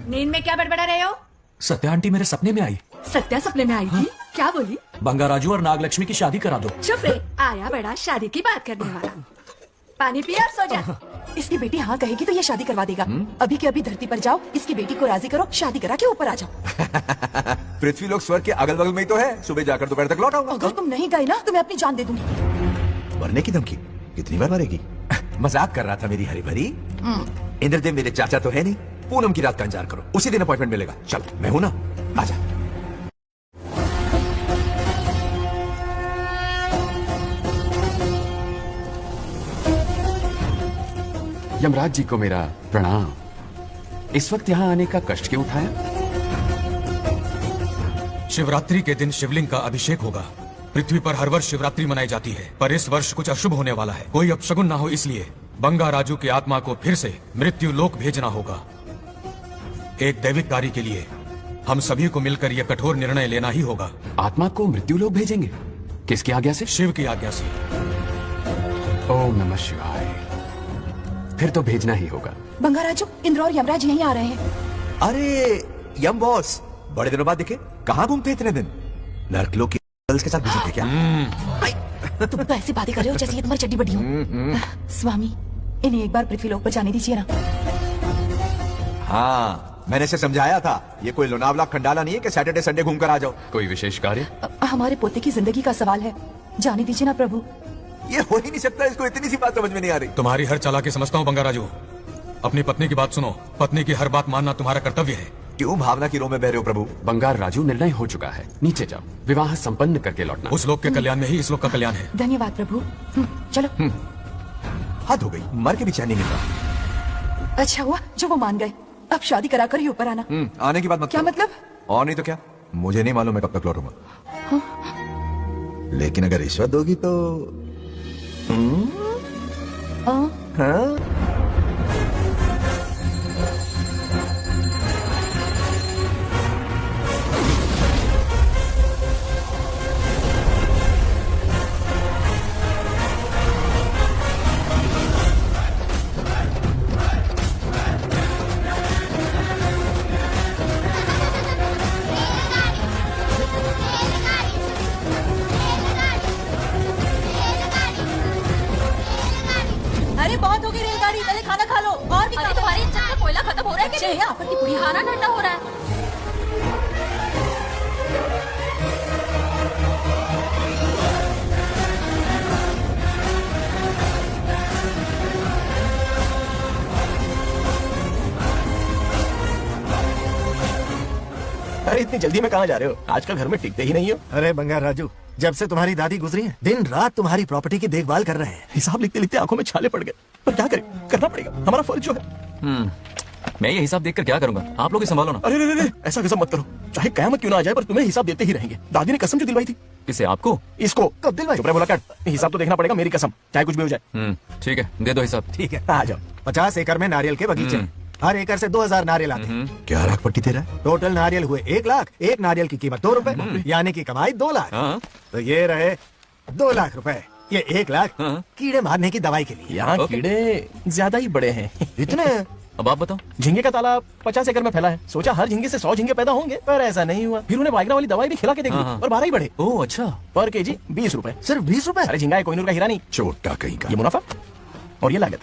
नींद में क्या बड़बड़ा रहे हो? सत्या आंटी मेरे सपने में आई। सत्या सपने में आई थी? क्या बोली? बंगा राजू और नागलक्ष्मी की शादी करा दो। चुप रे, आया बड़ा शादी की बात करने वाला। पानी पिया और सो जा। इसकी बेटी हाँ कहेगी तो ये शादी करवा देगा। अभी के अभी धरती पर जाओ, इसकी बेटी को राजी करो, शादी करा के ऊपर आ जाओ। पृथ्वी लोग स्वर्ग के अगल बगल में ही तो है, सुबह जाकर दोपहर तक लौट आऊंगा। अगर तुम नहीं गए ना तो मैं अपनी जान दे दूंगी। मरने की धमकी? कितनी बार मरेगी? मजाक कर रहा था मेरी हरी भरी। इंद्रदेव मेरे चाचा तो है नहीं। पूनम की रात का इंतजार करो, उसी दिन अपॉइंटमेंट मिलेगा। चल मैं हूं ना, आजा। यमराज जी को मेरा प्रणाम। इस वक्त यहाँ आने का कष्ट क्यों उठाया? शिवरात्रि के दिन शिवलिंग का अभिषेक होगा। पृथ्वी पर हर वर्ष शिवरात्रि मनाई जाती है, पर इस वर्ष कुछ अशुभ होने वाला है। कोई अपशगुन ना हो, इसलिए बंगा राजू की आत्मा को फिर से मृत्यु लोक भेजना होगा। एक दैविक कार्य के लिए हम सभी को मिलकर यह कठोर निर्णय लेना ही होगा। आत्मा को मृत्यु लोक भेजेंगे? किसकी आज्ञा से? शिव की आज्ञा से। ओम नमः शिवाय। फिर तो भेजना ही होगा। बंगा राजू, इंद्र और यमराज यहीं आ रहे हैं। अरे यम बॉस, बड़े दिनों बाद दिखे। कहाँ घूमते इतने दिन? नर्कलोक की गर्ल्स के साथ बिजी थे क्या? तुम तो ऐसी बातें कर रहे हो जैसे ये तुम्हारी चड्डी बड़ी हो। स्वामी, इन्हें एक बार पृथ्वी लोक पर जाने दीजिए ना। हाँ, मैंने इसे समझाया था, ये कोई लोनावला खंडाला नहीं है कि सैटरडे संडे घूम कर आ जाओ। कोई विशेष कार्य? हमारे पोते की जिंदगी का सवाल है, जाने दीजिए ना प्रभु। ये हो ही नहीं सकता, इसको इतनी सी बात समझ में नहीं आ रही। तुम्हारी हर चालाकी समझता हूँ बंगा राजू। अपनी पत्नी की बात सुनो, पत्नी की हर बात मानना तुम्हारा कर्तव्य है। क्यों भावना की रो में बह रहे हो प्रभु? बंगार राजू, निर्णय हो चुका है, नीचे जाओ, विवाह संपन्न करके लौटना। उस लोक के कल्याण में ही इस लोक का कल्याण है। धन्यवाद प्रभु। चलो। हद हो गई, मर के भी चैन नहीं मिल रहा। अच्छा हुआ जो वो मान गए, अब शादी कराकर ही ऊपर आना। आने की बात मत क्या करो। मतलब? और नहीं तो क्या, मुझे नहीं मालूम मैं कब तक लौटूंगा। लेकिन अगर रिश्वत दोगी तो हाँ? अरे बहुत हो गई रेलगाड़ी, पहले खाना खा लो। और भी तुम्हारी इज्जत में कोयला खत्म हो रहा है क्या? आफत की पूरी खाना ठंडा हो रहा है। अरे इतनी जल्दी में कहाँ जा रहे हो? आजकल घर में टिकते ही नहीं हो। अरे बंगार राजू, जब से तुम्हारी दादी गुजरी है दिन रात तुम्हारी प्रॉपर्टी की देखभाल कर रहे हैं। हिसाब लिखते लिखते आंखों में छाले पड़ गए, पर क्या करें, करना पड़ेगा, हमारा फर्ज जो है। मैं ये हिसाब देखकर क्या करूंगा? आप लोग ही संभालो ना। अरे रे, ऐसा कसम मत करो, चाहे कयामत क्यों ना आ जाए पर तुम्हें हिसाब देते ही रहेंगे। दादी ने कसम जो दिलवाई थी। किसे? आपको? इसको कब दिलवाई? चुप रहे, बोला काट। हिसाब तो देखना पड़ेगा, मेरी कसम, चाहे कुछ भी हो जाए। ठीक है, दे दो हिसाब। ठीक है, आ जाओ। 50 एकड़ में नारियल के बगीचे, हर एकड़ से 2000 नारियल आते हैं। क्या लाख पट्टी दे रहा है? टोटल नारियल हुए 1 लाख, एक नारियल की कीमत 2 रुपए, यानी कि कमाई 2 लाख। तो ये रहे 2 लाख रुपए, ये 1 लाख कीड़े मारने की दवाई के लिए। यहाँ कीड़े ज्यादा ही बड़े हैं। इतने? अब आप बताओ। झींगे का तालाब 50 एकड़ में फैला है, सोचा हर झींगे से 100 झींगे पैदा होंगे, पर ऐसा नहीं हुआ। फिर उन्हें वाइग्रा वाली दवाई भी खिला के देख ली और 12 ही बढ़े। ओह अच्छा। पर केजी 20 रुपए। सिर्फ 20 रुपए? अरे झींगा है, कोहिनूर का हीरा नहीं। छोटा कहीं का। ये मुनाफा और ये लागत।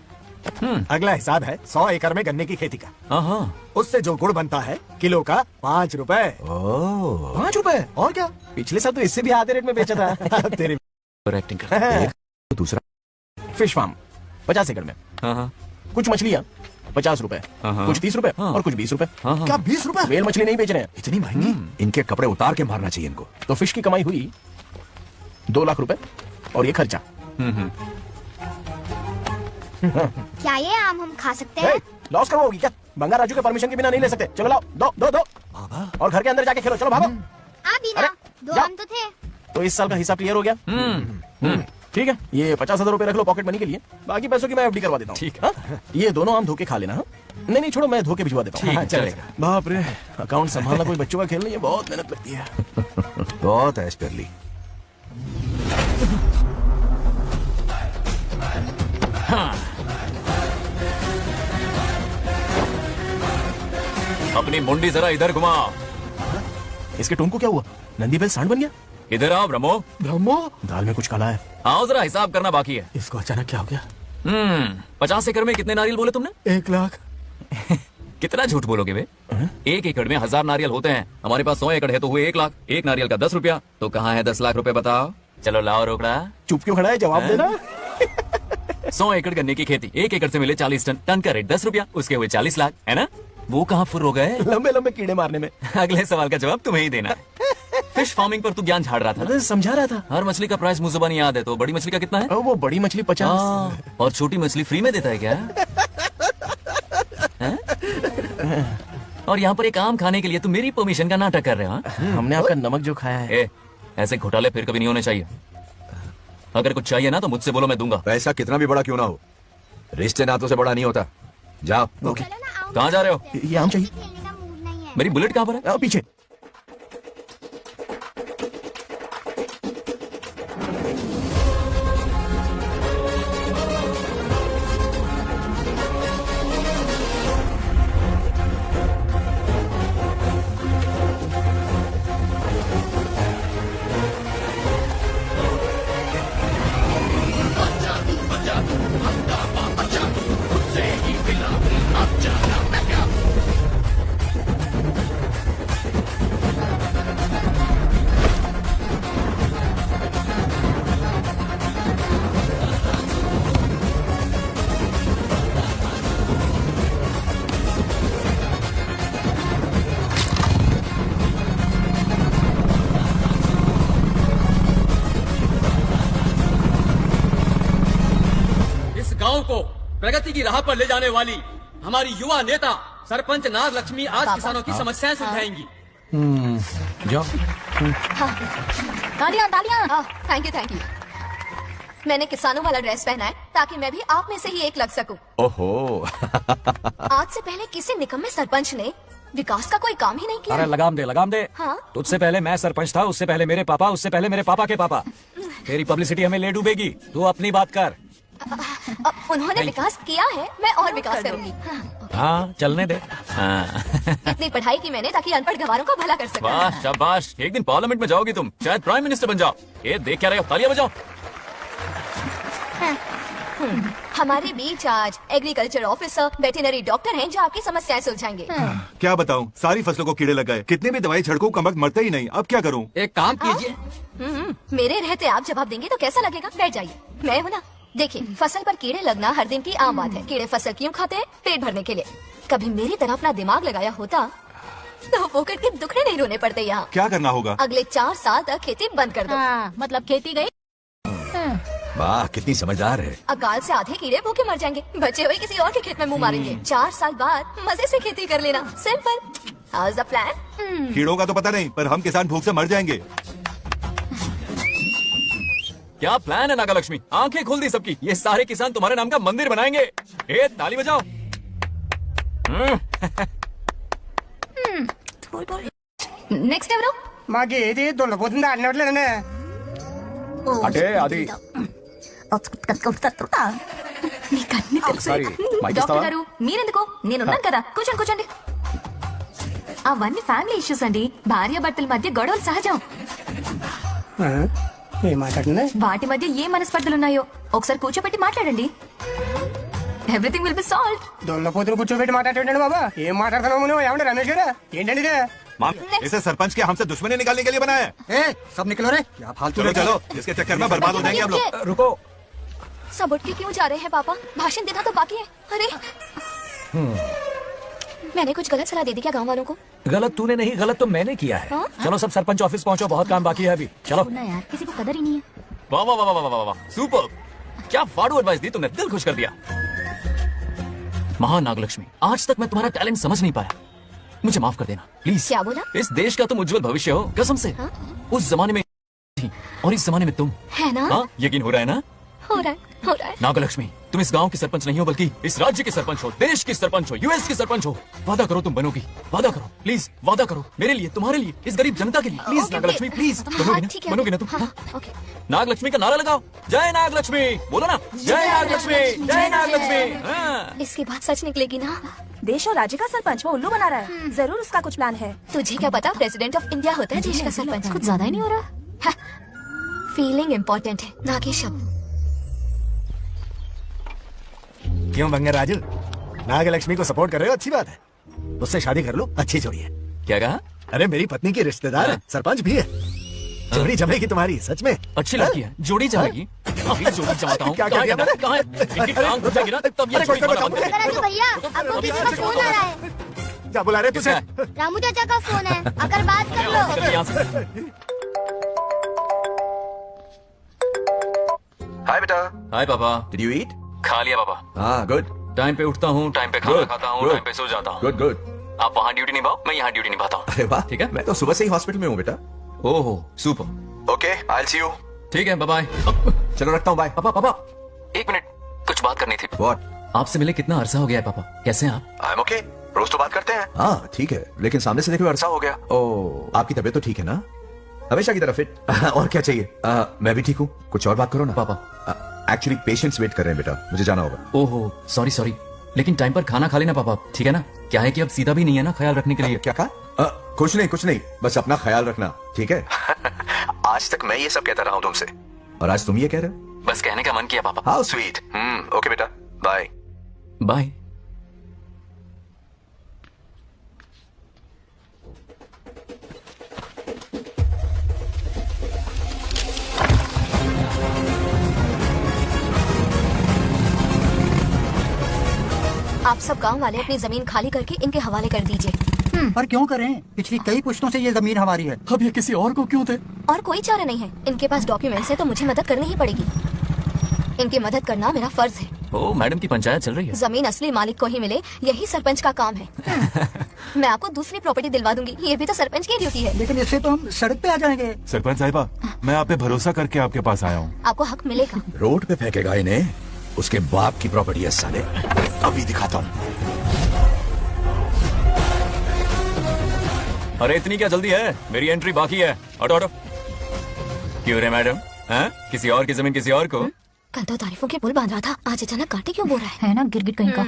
अगला हिसाब है 100 एकड़ में गन्ने की खेती का। उससे जो गुड़ बनता है किलो का 5 रुपए। 5 रुपए? और क्या, पिछले साल तो इससे भी आधे रेट में बेचा था। तेरी एक्टिंग कर। दूसरा फिश फार्म 50 एकड़ में, कुछ मछलियाँ 50 रुपए, कुछ 30 रुपए और कुछ 20 रुपए। क्या 20 रुपए? वेल मछली नहीं बेच रहे हैं। इतनी महंगी? इनके कपड़े उतार के मारना चाहिए इनको। तो फिश की कमाई हुई 2 लाख रुपए और ये खर्चा। क्या ये आम हम खा सकते हैं? लॉस करवाओगी क्या? बंगार राजू के परमिशन के बिना नहीं ले सकते। चलो लाओ, दो और घर के अंदर जाके खेलो। चलो भागो। अभी ना 2 आम तो थे। तो इस साल का हिसाब क्लियर हो गया। ठीक है, ये 50,000 रुपए रख लो पॉकेट मनी के लिए, बाकी पैसों की मैं एफडी करवा देता हूँ। ठीक है, ये दोनों आम धोके खा लेना। नहीं छोड़ो, मैं धोके भिजवा देता हूँ। चलेगा। बाप रे, अकाउंट संभालना कोई बच्चों का खेल नहीं है, बहुत मेहनत लगती है। बहुत ऐश कर ली। अपनी मुंडी जरा इधर घुमा। इसके टोन को क्या हुआ? नंदी बैल सांड बन गया? इधर आओ ब्रह्मो। ब्रह्मो? दाल में कुछ काला है। आओ जरा, हिसाब करना बाकी है। इसको अचानक क्या हो गया? 50 एकड़ में कितने नारियल बोले तुमने? 1 लाख। कितना झूठ बोलोगे बे? 1 एकड़ में 1000 नारियल होते हैं, हमारे पास 100 एकड़ है तो हुए 1 लाख। एक नारियल का 10 रुपया, तो कहाँ है 10 लाख रुपए बताओ? चलो लाओ रोकड़ा। चुप क्यों खड़ा है, जवाब देना। 100 एकड़ गन्ने की खेती, 1 एकड़ से मिले 40 टन, टन का रेट 10 रुपया, उसके हुए 40 लाख, है ना? वो कहाँ फुर हो गए? लंबे लंबे कीड़े मारने में। अगले सवाल का जवाब तुम्हें ही देना है। फिश फार्मिंग पर तू ज्ञान झाड़ रहा था। समझा रहा था। हर मछली का प्राइस मुझे जुबानी याद है, तो बड़ी मछली का कितना है? वो बड़ी मछली 50 और छोटी मछली फ्री में देता है क्या? और यहाँ पर एक आम खाने के लिए तुम मेरी परमिशन का नाटक कर रहे हो? हमने आपका नमक जो खाया है। ऐसे घोटाले फिर कभी नहीं होने चाहिए। अगर कुछ चाहिए ना तो मुझसे बोलो, मैं दूंगा। पैसा कितना भी बड़ा क्यों ना हो, रिश्ते नातों से बड़ा नहीं होता। जाओ। कहाँ जा रहे हो? ये आम चाहिए। मेरी बुलेट कहाँ पर है? पीछे। प्रगति की राह पर ले जाने वाली हमारी युवा नेता सरपंच नाग लक्ष्मी आज किसानों की समस्याएं सुलझाएंगी। जाओ। तालियां तालियां। Thank you. मैंने किसानों वाला ड्रेस पहना है ताकि मैं भी आप में से ही एक लग सकूं। ओहो। आज से पहले किसी निकम्मे सरपंच ने विकास का कोई काम ही नहीं किया। अरे लगाम दे। हाँ? तुझसे पहले मैं सरपंच था, उससे पहले मेरे पापा, उससे पहले मेरे पापा के पापा। तेरी पब्लिसिटी हमें ले डूबेगी, तू अपनी बात कर। उन्होंने विकास किया है, मैं और विकास करूंगी। हाँ चलने दे। इतनी पढ़ाई की मैंने ताकि अनपढ़ गवारों को भला कर सकूं। वाह शाबाश, एक दिन पार्लियामेंट में जाओगी तुम, शायद प्राइम मिनिस्टर बन जाओ। ये देख क्या रहे हो, तालियां बजाओ। हमारे बीच आज एग्रीकल्चर ऑफिसर, वेटरनरी डॉक्टर हैं जो आपकी समस्याएं सुलझाएंगे। क्या बताऊं, सारी फसलों को कीड़े लग गए, कितनी भी दवाई छिड़कूं कमबख्त मरते ही नहीं। अब क्या करूं? एक काम कीजिए। मेरे रहते आप जवाब देंगे तो कैसा लगेगा? बैठ जाइए, मैं हूं ना। देखिए, फसल पर कीड़े लगना हर दिन की आम बात है। कीड़े फसल क्यों खाते हैं? पेट भरने के लिए। कभी मेरी तरह अपना दिमाग लगाया होता तो फोकट के दुखड़े नहीं रोने पड़ते यहाँ। क्या करना होगा? अगले 4 साल तक खेती बंद कर दो। हाँ, मतलब खेती गई। वाह कितनी समझदार है। अकाल से आधे कीड़े भूखे मर जाएंगे, बचे हुए किसी और के खेत में मुंह मारेंगे। 4 साल बाद मजे से खेती कर लेना। सिंपल। House the plan? कीड़ों का तो पता नहीं, पर हम किसान भूख से मर जाएंगे। क्या प्लान है नागालक्ष्मी? आंखें खोल दी सबकी। ये सारे किसान तुम्हारे नाम का मंदिर बनाएंगे। ए ताली बजाओ। నెక్స్ట్ ఎవరు? మాకు ఏది దొల్లపోతుంది ఆడినట్లేదనే అంటే అది నీకన్నీ తెలుసు. సారీ, మైక్ డాక్టర్ ఇస్తావా? గారు మీరెందుకు? నేనున్నాను కదా, కూర్చోండి కూర్చోండి. అవన్నీ ఫ్యామిలీ ఇష్యూస్ అండి. భార్యాభర్తల మధ్య గొడవలు సహజం. ఏం మాట్లాడుతుంది? వాటి మధ్య ఏ మనస్పర్ధలు ఉన్నాయో ఒకసారి కూర్చోబెట్టి మాట్లాడండి. Everything will be solved. దొల్లపోతులు కూర్చోబెట్టి మాట్లాడుతుంటాడు బాబా. ఏం మాట్లాడుతున్నావు నువ్వు? ఏమంటే రమేష్ గారు ఏంటండి ఇదే? इसे सरपंच के हमसे दुश्मनी निकालने के लिए बनाया है। सब निकलो रे, क्या फालतू। चलो चलो, इसके चक्कर में बर्बाद हो जाएंगे हम लोग। रुको, सब उठ के क्यों जा रहे हैं पापा? भाषण देना तो बाकी है। अरे मैंने कुछ गलत सलाह दे दी क्या गाँव वालों को? गलत तूने नहीं, गलत तो मैंने किया है। हाँ? चलो सब सरपंच ऑफिस पहुंचो, बहुत काम बाकी है अभी। चलो ना यार, किसी को कदर ही नहीं है। वाह वाह वाह वाह वाह वाह, सुपर। क्या फाड़ू एडवाइस दी तुमने, दिल खुश कर दिया। महान नागलक्ष्मी, आज तक मैं तुम्हारा टैलेंट समझ नहीं पाया, मुझे माफ कर देना प्लीज। क्या बोला? इस देश का तुम उज्जवल भविष्य हो, कसम से। हाँ? उस जमाने में थी और इस जमाने में तुम। है ना? हाँ, यकीन हो रहा है ना? हो रहा है, हो रहा है। नागलक्ष्मी, तुम इस गांव की सरपंच नहीं हो, बल्कि इस राज्य की सरपंच हो, देश की सरपंच हो, यूएस की सरपंच हो। वादा करो तुम बनोगी, वादा करो प्लीज, वादा करो मेरे लिए, तुम्हारे लिए, इस गरीब जनता के लिए। Please okay, Nagalakshmi okay. Please, हाँ, बनोगी ना? ठीक है, बनोगी ना तुम? हाँ, हाँ? ओके। नागलक्ष्मी का नारा लगाओ, जय नागलक्ष्मी, बोलो ना, जय नागलक्ष्मी, जय नागलक्ष्मी। हाँ। इसकी बात सच निकलेगी ना? देश और राज्य का सरपंच वो उल्लू बना रहा है। जरूर उसका कुछ प्लान है। तुझे क्या पता, प्रेसिडेंट ऑफ इंडिया होता है देश का सरपंच। कुछ ज्यादा ही नहीं हो रहा? फीलिंग इम्पोर्टेंट है, ना कि शब्द। क्यों बंगर राजू, नागलक्ष्मी को सपोर्ट कर रहे हो? अच्छी बात है, उससे शादी कर लो, अच्छी जोड़ी है। क्या कहा? अरे मेरी पत्नी की रिश्तेदार है, सरपंच भी है। जोड़ी जमेगी तुम्हारी, सच में। अच्छी लड़की है, जोड़ी जमेगी। अभी जोड़ी जमाता हूँ। क्या क्या क्या मैंने? कहाँ है? इनकी टांग घुसेगी ना, तब ये जोड़ी जमाना बंद करेगी। राजू भैया, आपको किसी का फोन आ रहा है। क्या बुला रहे तुझे? रामू चाचा का फोन है, अगर बात कर लो। चल यहाँ से। हाय बेटा। हाय पापा। Did you eat? खा लिया पापा। हाँ गुड। टाइम पे उठता हूँ, टाइम पे खाना खाता हूँ, टाइम पे सो जाता हूँ। Good good. आप वहाँ ड्यूटी निभाओ, मैं यहाँ ड्यूटी निभाता हूँ। अरे वाह, ठीक है। मैं तो सुबह से ही हॉस्पिटल में हूँ बेटा। ओहो super. Okay, I will see you. ठीक है, बाय बाय। चलो रखता हूँ, बाय। पापा पापा, एक मिनट, कुछ बात करनी थी। व्हाट? आपसे मिले कितना अरसा हो गया है पापा, कैसे हैं आप? आई एम ओके, रोज तो बात करते हैं। हाँ ठीक है, लेकिन सामने से देखे अरसा हो गया। ओह, आपकी तबीयत तो ठीक है ना? हमेशा की तरह फिट। और क्या चाहिए? मैं भी ठीक हूँ, कुछ और बात करो ना। पापा एक्चुअली पेशेंट्स वेट कर रहे हैं बेटा, मुझे जाना होगा। ओहो सॉरी सॉरी, लेकिन टाइम पर खाना खा लेना पापा, ठीक है ना? क्या है कि अब सीधा भी नहीं है ना ख्याल रखने के लिए। क्या कहा? कुछ नहीं, बस अपना ख्याल रखना, ठीक है? आज तक मैं ये सब कहता रहा हूँ तुमसे, और आज तुम ये कह रहे हो? बस कहने का मन किया पापा। How sweet. ओके बेटा, बाय बाय। आप सब गांव वाले अपनी जमीन खाली करके इनके हवाले कर दीजिए। पर क्यों करें? पिछली कई पुश्तों से ये जमीन हमारी है। अब ये किसी और को क्यों थे? और कोई चारा नहीं है, इनके पास डॉक्यूमेंट्स है तो मुझे मदद करनी ही पड़ेगी। इनकी मदद करना मेरा फर्ज है। ओ मैडम की पंचायत चल रही है। जमीन असली मालिक को ही मिले, यही सरपंच का काम है। मैं आपको दूसरी प्रॉपर्टी दिलवा दूंगी, ये भी तो सरपंच की ड्यूटी है। लेकिन इससे तो हम सड़क पे आ जाएंगे। सरपंच साहिबा, मैं आप पे भरोसा करके आपके पास आया हूँ। आपको हक मिलेगा। रोड पे फेंकेगा इन्हें, उसके बाप की प्रॉपर्टी है साले, अभी दिखाता हूँ। अरे इतनी क्या जल्दी है, मेरी एंट्री बाकी है। हटो हटो। क्यों रे मैडम, हैं? किसी और की जमीन किसी और को? कल तो तारीफों के पुल बांध रहा था, आज अचानक कांटे क्यों बोल रहा है ना गिरगिट कहीं का।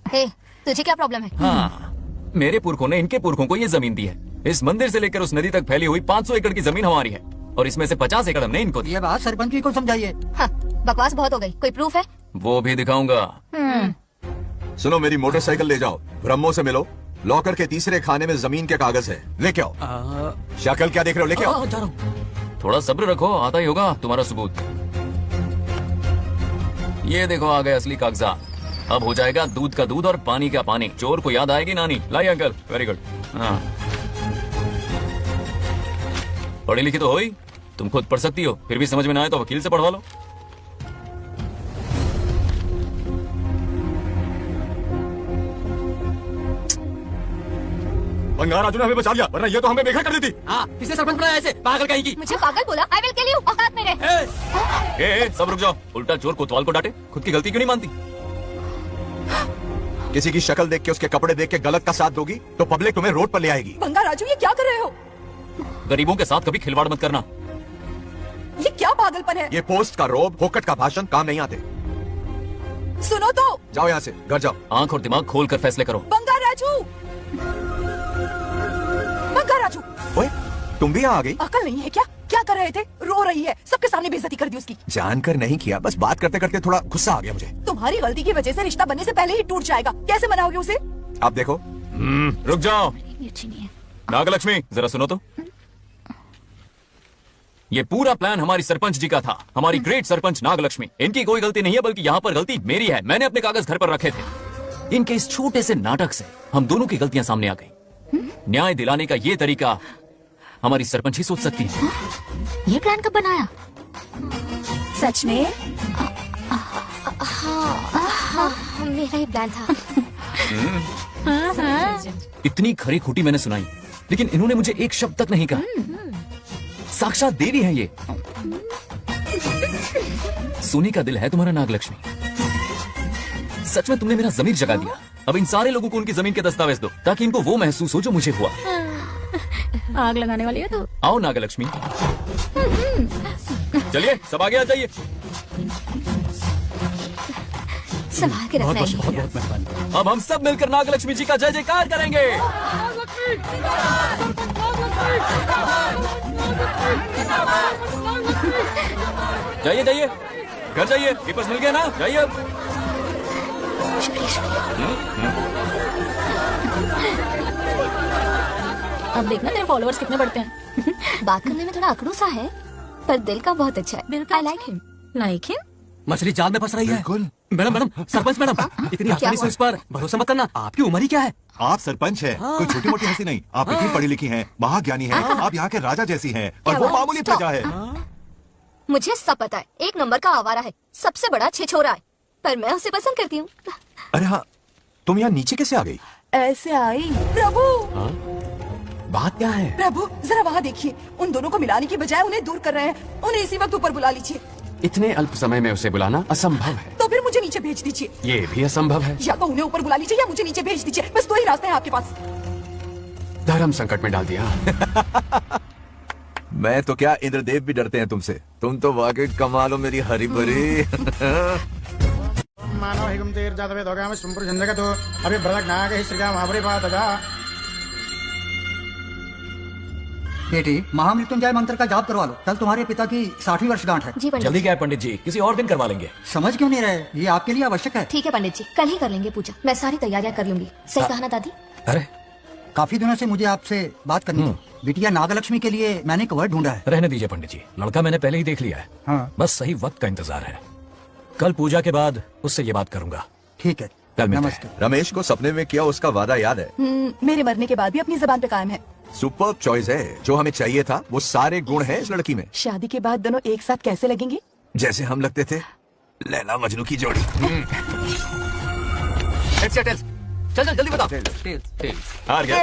हे, तुझे क्या प्रॉब्लम है? हाँ, मेरे पुरखों ने इनके पुरखों को ये जमीन दी है। इस मंदिर से लेकर उस नदी तक फैली हुई 500 एकड़ की जमीन हमारी है, और इसमें से 50 एकड़ हमने इनको दी। ये बात सरपंच जी को समझाइए। हाँ, बकवास बहुत हो गई, कोई प्रूफ है? वो भी दिखाऊंगा। सुनो, मेरी मोटरसाइकिल ले जाओ, ब्रह्मो से मिलो, लॉकर के तीसरे खाने में जमीन के कागज है, लेके आओ। शक्ल क्या देख रहे हो, लेके आओ। जा रहा हूं। थोड़ा सब्र रखो, आता ही होगा तुम्हारा सबूत। ये देखो आ गए असली कागजात। अब हो जाएगा दूध का दूध और पानी का पानी। चोर को याद आएगी नानी। लाई अंकल, वेरी गुड। हाँ पढ़ी लिखी तो हो ही, तुम खुद पढ़ सकती हो, फिर भी समझ में ना आए तो वकील से पढ़वा लो। बंगार राजू ने हमें बचा लिया, वरना ये तो हमें बेघर कर देती। किसने सरपंच बनाया ऐसे पागल कहीं की? मुझे पागल बोला? I will kill you. औकात मेरे। सब रुक जाओ, उल्टा चोर कोतवाल को डांटे, खुद की गलती क्यों नहीं मानती? किसी की शक्ल देख के, उसके कपड़े देख के गलत का साथ दोगी तो पब्लिक तुम्हें रोड पर ले आएगी। बंगार राजू, ये क्या कर रहे हो? गरीबों के साथ कभी खिलवाड़ मत करना। ये क्या पागलपन है? ये पोस्ट का रोब, फोकट का भाषण काम नहीं आते। सुनो तो। जाओ यहाँ से, घर जाओ। आंख और दिमाग खोल कर फैसले करो। बंगार राजू, बंगार राजू। ओए, तुम भी यहाँ आ गई? अकल नहीं है क्या? क्या कर रहे थे? रो रही है, सबके सामने बेइज्जती कर दी उसकी। जानकर नहीं किया, बस बात करते करते थोड़ा गुस्सा आ गया मुझे। तुम्हारी गलती की वजह से रिश्ता बनने से पहले ही टूट जाएगा, कैसे मनाओगे उसे? आप देखो। रुक जाओ। नागलक्ष्मी, जरा सुनो तो। ये पूरा प्लान हमारी सरपंच जी का था, हमारी ग्रेट सरपंच नागलक्ष्मी। इनकी कोई गलती नहीं है, बल्कि यहाँ पर गलती मेरी है। मैंने अपने कागज घर पर रखे थे। इनके इस छोटे से नाटक से हम दोनों की गलतियां सामने आ गई। न्याय दिलाने का ये तरीका हमारी सरपंच ही सोच सकती है। ये प्लान कब बनाया? सच में? हाँ, मेरा ही प्लान था। इतनी खरी खूटी मैंने सुनाई, लेकिन इन्होंने मुझे एक शब्द तक नहीं कहा। साक्षात देवी है ये। सोने का दिल है तुम्हारा नागलक्ष्मी। सच में तुमने मेरा जमीर जगा दिया। अब इन सारे लोगों को उनकी जमीन के दस्तावेज दो, ताकि इनको वो महसूस हो जो मुझे हुआ। आग लगाने वाली है तो। आओ नागलक्ष्मी, चलिए सब आगे आ जाइए। संभाल के रखना है। बहुत मेहरबानी। अब हम सब मिलकर नागलक्ष्मी जी का जय जयकार करेंगे। जाइए जाइए, घर जाइए। पेपर्स मिल गए ना? जाइए अब। अब देखना तेरे फॉलोअर्स कितने बढ़ते हैं। बात करने में थोड़ा अकड़ू सा है, पर दिल का बहुत अच्छा है। I like him. Like him? मछली जाल में फंस रही है। मैडम मैडम, सरपंच मैडम, इतनी आसानी से उस पर भरोसा मत करना। आपकी उम्र ही क्या है? आप सरपंच हैं, कोई छोटी मोटी हंसी नहीं। आप इतनी पढ़ी लिखी हैं, महाज्ञानी हैं, आप यहाँ के राजा जैसी हैं, और वो मामूली प्रजा है। मुझे सब पता है, एक नंबर का आवारा है, सबसे बड़ा छिछोरा है, पर मैं उसे पसंद करती हूँ। अरे हाँ, तुम यहाँ नीचे कैसे आ गई? ऐसे आई। प्रभु, बात क्या है? प्रभु जरा वहाँ देखिए, उन दोनों को मिलाने की बजाय उन्हें दूर कर रहे हैं। उन्हें इसी वक्त ऊपर बुला लीजिए। इतने अल्प समय में उसे बुलाना असंभव है। तो फिर मुझे नीचे भेज दीजिए। ये भी असंभव है। या तो उन्हें ऊपर बुला लीजिए या मुझे नीचे भेज दीजिए। बस दो ही रास्ते हैं आपके पास। धर्म संकट में डाल दिया। मैं तो क्या, इंद्रदेव भी डरते हैं तुमसे। तुम तो वाकई कमाल हो मेरी हरी भरी। मानव हिगम तेर जातवे दोगा में सुंपुर झंडा का तो अभी भरक ना के हिस्सा महाबरी बात था। बेटी, महामृत्युंजय मंत्र का जाप करवा लो, कल तुम्हारे पिता की 60वीं वर्षगांठ है। जी पंडित। जल्दी क्या है पंडित जी, किसी और दिन करवा लेंगे। समझ क्यों नहीं रहे? ये आपके लिए आवश्यक है। ठीक है पंडित जी, कल ही कर लेंगे पूजा। मैं सारी तैयारियां कर लूंगी। सही कहा ना दादी? अरे, काफी दिनों से मुझे आपसे बात करनी थी। बिटिया नागलक्ष्मी के लिए मैंने एक वर्ड ढूंढा है। रहने दीजिए पंडित जी, लड़का मैंने पहले ही देख लिया है। हाँ। बस सही वक्त का इंतजार है। कल पूजा के बाद उससे ये बात करूंगा। ठीक है, कल मिलते हैं। रमेश को सपने में किया उसका वादा याद है? मेरे मरने के बाद भी अपनी जबान पे कायम है। सुपर चॉइस है। जो हमें चाहिए था वो सारे गुण हैं इस लड़की में। शादी के बाद दोनों एक साथ कैसे लगेंगे? जैसे हम लगते थे लैला मजनू की जोड़ी। चल चल जल्दी बता। हार गया।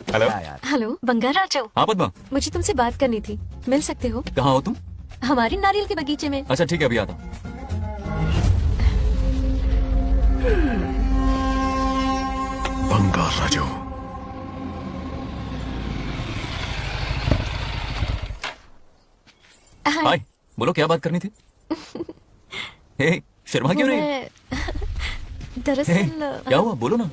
Hello hello Bangaraju. हाँ पद्मा, मुझे तुमसे बात करनी थी, मिल सकते हो? कहाँ हो तुम? हमारी नारियल के बगीचे में। अच्छा ठीक है, अभी आता। बंगार राजू। हाय, बोलो क्या बात करनी थी? हे, शर्मा क्यों नहीं? दरअसल क्या हुआ, बोलो ना।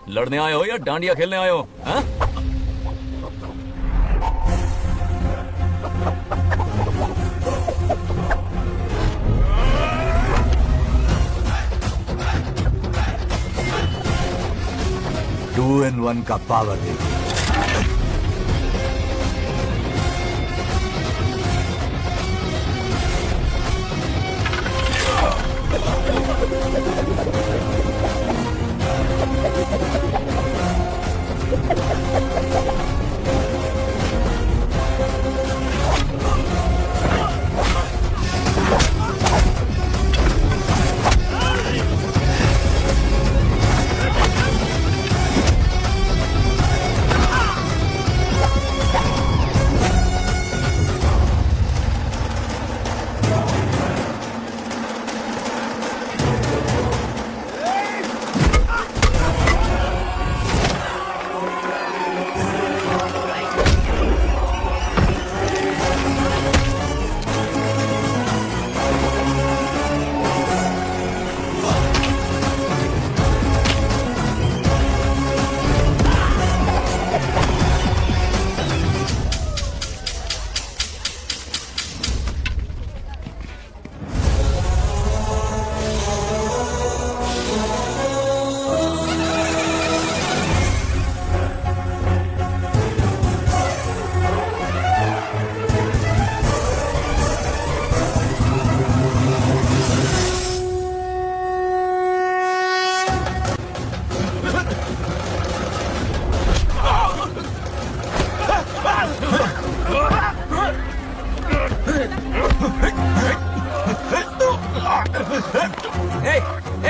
लड़ने आए हो या डांडिया खेलने आए हो? हाँ? 2-in-1 का पावर देगी।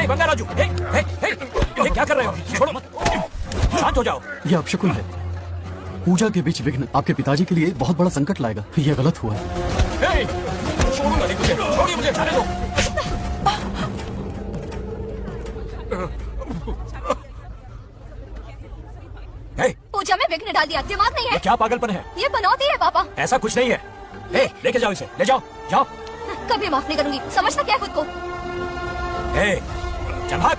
बंगा राजू, ये क्या कर रहे हो? छोड़ो मत, शांत हो जाओ। ये अपशकुन है। पूजा के बीच विघ्न आपके पिताजी के लिए बहुत बड़ा संकट लाएगा। ये गलत हुआ। छोड़ूंगा नहीं तुझे, छोड़िए मुझे, जाने दो। पूजा में विघ्न डाल दिया, दिमाग नहीं है। ये क्या पागलपन है? ये बनौती है पापा। ऐसा कुछ नहीं है। लेके जाओ इसे, ले जाओ, जाओ। कभी माफ नहीं करूंगी, समझना क्या है खुद को। चल भाग,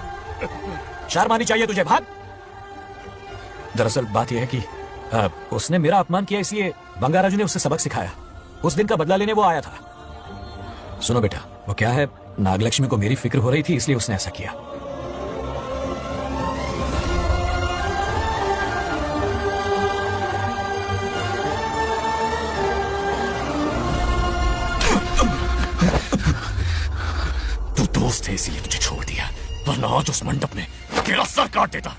शर्म आनी चाहिए तुझे, भाग। दरअसल बात यह है कि उसने मेरा अपमान किया, इसलिए बंगाराजू ने उससे सबक सिखाया। उस दिन का बदला लेने वो आया था। सुनो बेटा, वो क्या है, नागलक्ष्मी को मेरी फिक्र हो रही थी, इसलिए उसने ऐसा किया। दोस्त है इसीलिए तुझे छोड़ दिया, वरना आज उस मंडप में अकेला सर काट देता।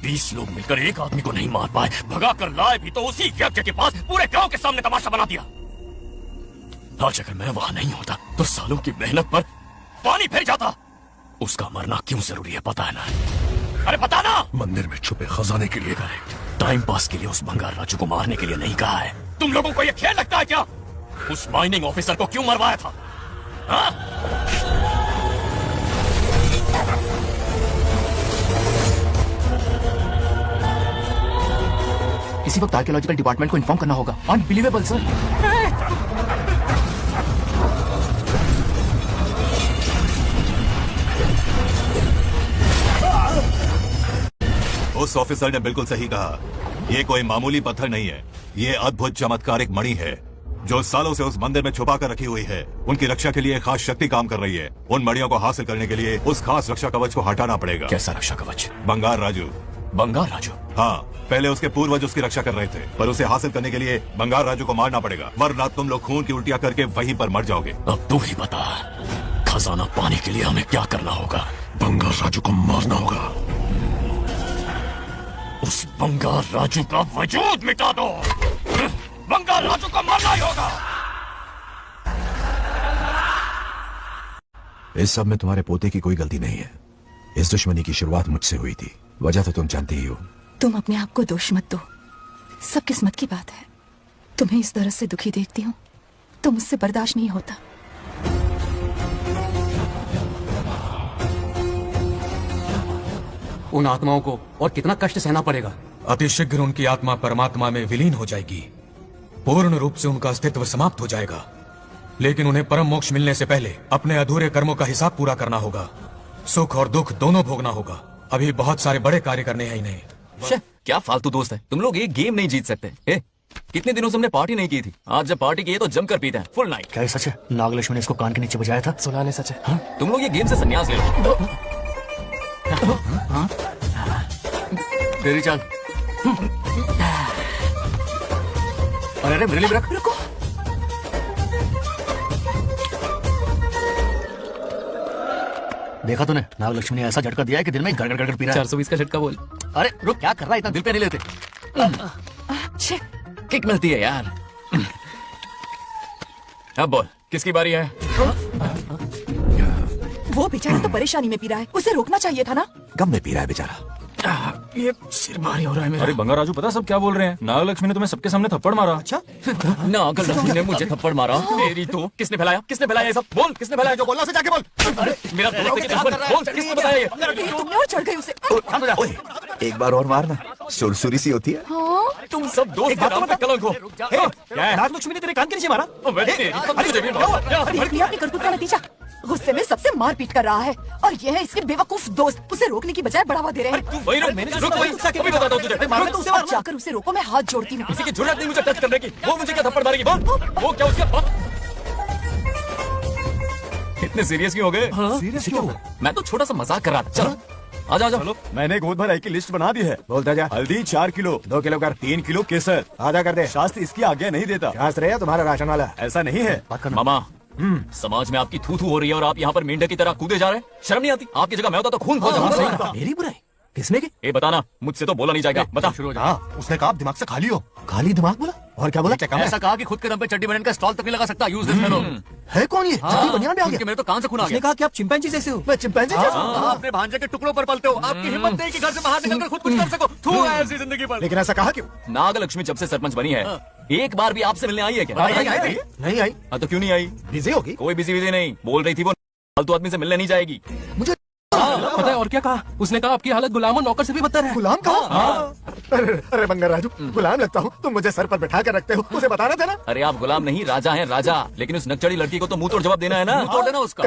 20 लोग मिलकर एक आदमी को नहीं मार पाए, भगा कर लाए भी तो उसी यज्ञ के पास पूरे गांव के सामने तमाशा बना दिया। आज अगर मैं वहां नहीं होता तो सालों की मेहनत पर पानी फिर जाता। उसका मरना क्यों जरूरी है पता है ना? अरे पता ना। मंदिर में छुपे खजाने के लिए टाइम पास के लिए उस बंगार राजू को मारने के लिए नहीं कहा है। तुम लोगों को यह खेल लगता है क्या? उस माइनिंग ऑफिसर को क्यों मरवाया था? इसी वक्त आर्कियोलॉजिकल डिपार्टमेंट को इन्फॉर्म करना होगा। Unbelievable sir. उस ऑफिसर ने बिल्कुल सही कहा, ये कोई मामूली पत्थर नहीं है, ये अद्भुत चमत्कारिक मणि है जो सालों से उस मंदिर में छुपा कर रखी हुई है। उनकी रक्षा के लिए एक खास शक्ति काम कर रही है। उन मणियों को हासिल करने के लिए उस खास रक्षा कवच को हटाना पड़ेगा। कैसा रक्षा कवच? बंगार राजू। बंगार राजू? हाँ, पहले उसके पूर्वज उसकी रक्षा कर रहे थे, पर उसे हासिल करने के लिए बंगार राजू को मारना पड़ेगा, वरना तुम लोग खून की उल्टियां करके वहीं पर मर जाओगे। अब तू ही बता, खजाना पाने के लिए हमें क्या करना होगा? बंगार राजू को मारना होगा। उस बंगार राजू का वजूद मिटा दो। बंगार राजू को मारना ही होगा। इस सब में तुम्हारे पोते की कोई गलती नहीं है। इस दुश्मनी की शुरुआत मुझसे हुई थी, वजह तो तुम जानती ही हो। तुम अपने आप को दोष मत दो, सब किस्मत की बात है। तुम्हें इस तरह से दुखी देखती हूँ तो मुझसे बर्दाश्त नहीं होता। उन आत्माओं को और कितना कष्ट सहना पड़ेगा। अतिशीघ्र उनकी आत्मा परमात्मा में विलीन हो जाएगी, पूर्ण रूप से उनका अस्तित्व समाप्त हो जाएगा। लेकिन उन्हें परम मोक्ष मिलने से पहले अपने अधूरे कर्मों का हिसाब पूरा करना होगा। सुख और दुख दोनों भोगना होगा। अभी बहुत सारे बड़े कार्य करने हैं इन्हें। क्या फालतू दोस्त है तुम लोग, एक गेम नहीं जीत सकते। कितने दिनों से हमने पार्टी नहीं की थी, आज जब पार्टी की है तो जमकर पीते हैं, फुल नाइट। क्या सच है? नागलक्ष्मी ने इसको कान के नीचे बजाया था। सुनाने सच है। हाँ? तुम लोग ये गेम से संन्यास ले लो। तेरी चाल। अरे अरे मेरे लिए भी रख। रुको। देखा तूने, नागलक्ष्मी ने ऐसा झटका दिया है कि दिल में गड़गड़ गड़गड़ पी रहा है। 420 का झटका बोल। अरे रुक, क्या कर रहा है, इतना दिल पे नहीं लेते। किक मिलती है यार। अब बोल, किसकी बारी है? वो बेचारा तो परेशानी में पी रहा है, उसे रोकना चाहिए था ना। गम में पी रहा है बेचारा। ये सिर भारी हो रहा है मेरा। अरे बंगा राजू, पता सब क्या बोल रहे हैं? नागलक्ष्मी ने तुम्हें सबके सामने थप्पड़ मारा। अच्छा नागलक्ष्मी ने मुझे थप्पड़ मारा? मेरी तो किसने फैलाया? किसने फैलाया ये सब? बोल, किसने फैलाया? जो बोलना से जाके बोल। मेरा दोस्त है कि दुश्मन? बोल, किसने बताया ये? तुमने और चढ़ गई उसे। एक बार और मारना, सुरसुरी सी होती है। तुम सब दोस्त के नाम पे कलंक हो। क्या है? नागलक्ष्मी ने तेरे कान के नीचे मारा? अपनी करतूत का नतीजा। गुस्से में सबसे मारपीट कर रहा है और ये है इसके बेवकूफ दोस्त, उसे रोकने की बजाय बढ़ावा दे रहे हैं। वही रुक, अभी बताता हूँ तुझे। अब जाकर उसे रोको, मैं हाथ जोड़ती हूँ। किसी की जरूरत नहीं मुझे टच करने की। वो मुझे क्या थप्पड़ मारेगी? बोल, वो क्या उसका? इतने सीरियस क्यों हो गए? सीरियस क्यों? मैं तो छोटा सा मजाक कर रहा था। चलो आजा आजा। मैंने गोद भराई की लिस्ट बना दी है। बोलता जा। हल्दी 4 किलो, 2 किलो कर, 3 किलो केसर। आधा कर दे। शास्त्र इसकी आज्ञा नहीं देता। शास्त्र है तुम्हारा राशन वाला। ऐसा नहीं है मामा। समाज में आपकी थू थू हो रही है और आप यहाँ पर मेंढक की तरह कूदे जा रहे हैं। शर्म नहीं आती? आपकी जगह मैं होता तो खून खो जाता। मेरी बुराई किसने की? ये बताना, मुझसे तो बोला नहीं जाएगा। बता। उसने कहा आप दिमाग से खाली हो। खाली दिमाग बोला? और क्या बोला? ऐसा कहा कि खुद के दम पे चड्डी बनने का स्टॉल तक नहीं लगा सकता। Use this fellow. है कौन ये? चड्डी बनियान में आ गया। मेरे तो कान से खून आ उसने गया। कहा कि आप चिंपैंजी जैसे हो। मैं चिंपैंजी जैसा हूँ? आप अपने भांजे के टुकड़ों पर पलते हो। आपकी हिम्मत नहीं कि घर से बाहर निकलकर खुद कुछ कर सको। थू है ऐसी जिंदगी पर। लेकिन ऐसा कहा क्यों? नागलक्ष्मी जब से सरपंच बनी है, एक बार भी आपसे मिलने आई है क्या? नहीं आई। हाँ तो क्यों नहीं आई? बिजी होगी। कोई बिजी नहीं, बोल रही थी वो फालतू आदमी से मिलने नहीं जाएगी। मुझे पता है और क्या कहा उसने? कहा आपकी हालत गुलाम और नौकर से भी बदतर है। गुलाम कहा? अरे बंगा राजू, गुलाम लगता हूँ? तुम मुझे सर पर बैठा कर रखते हो, उसे बताना था ना। अरे आप गुलाम नहीं, राजा हैं राजा। लेकिन उस नकचड़ी लड़की को तो मुंह तोड़ जवाब देना है ना। मुंह तोड़ देना उसका।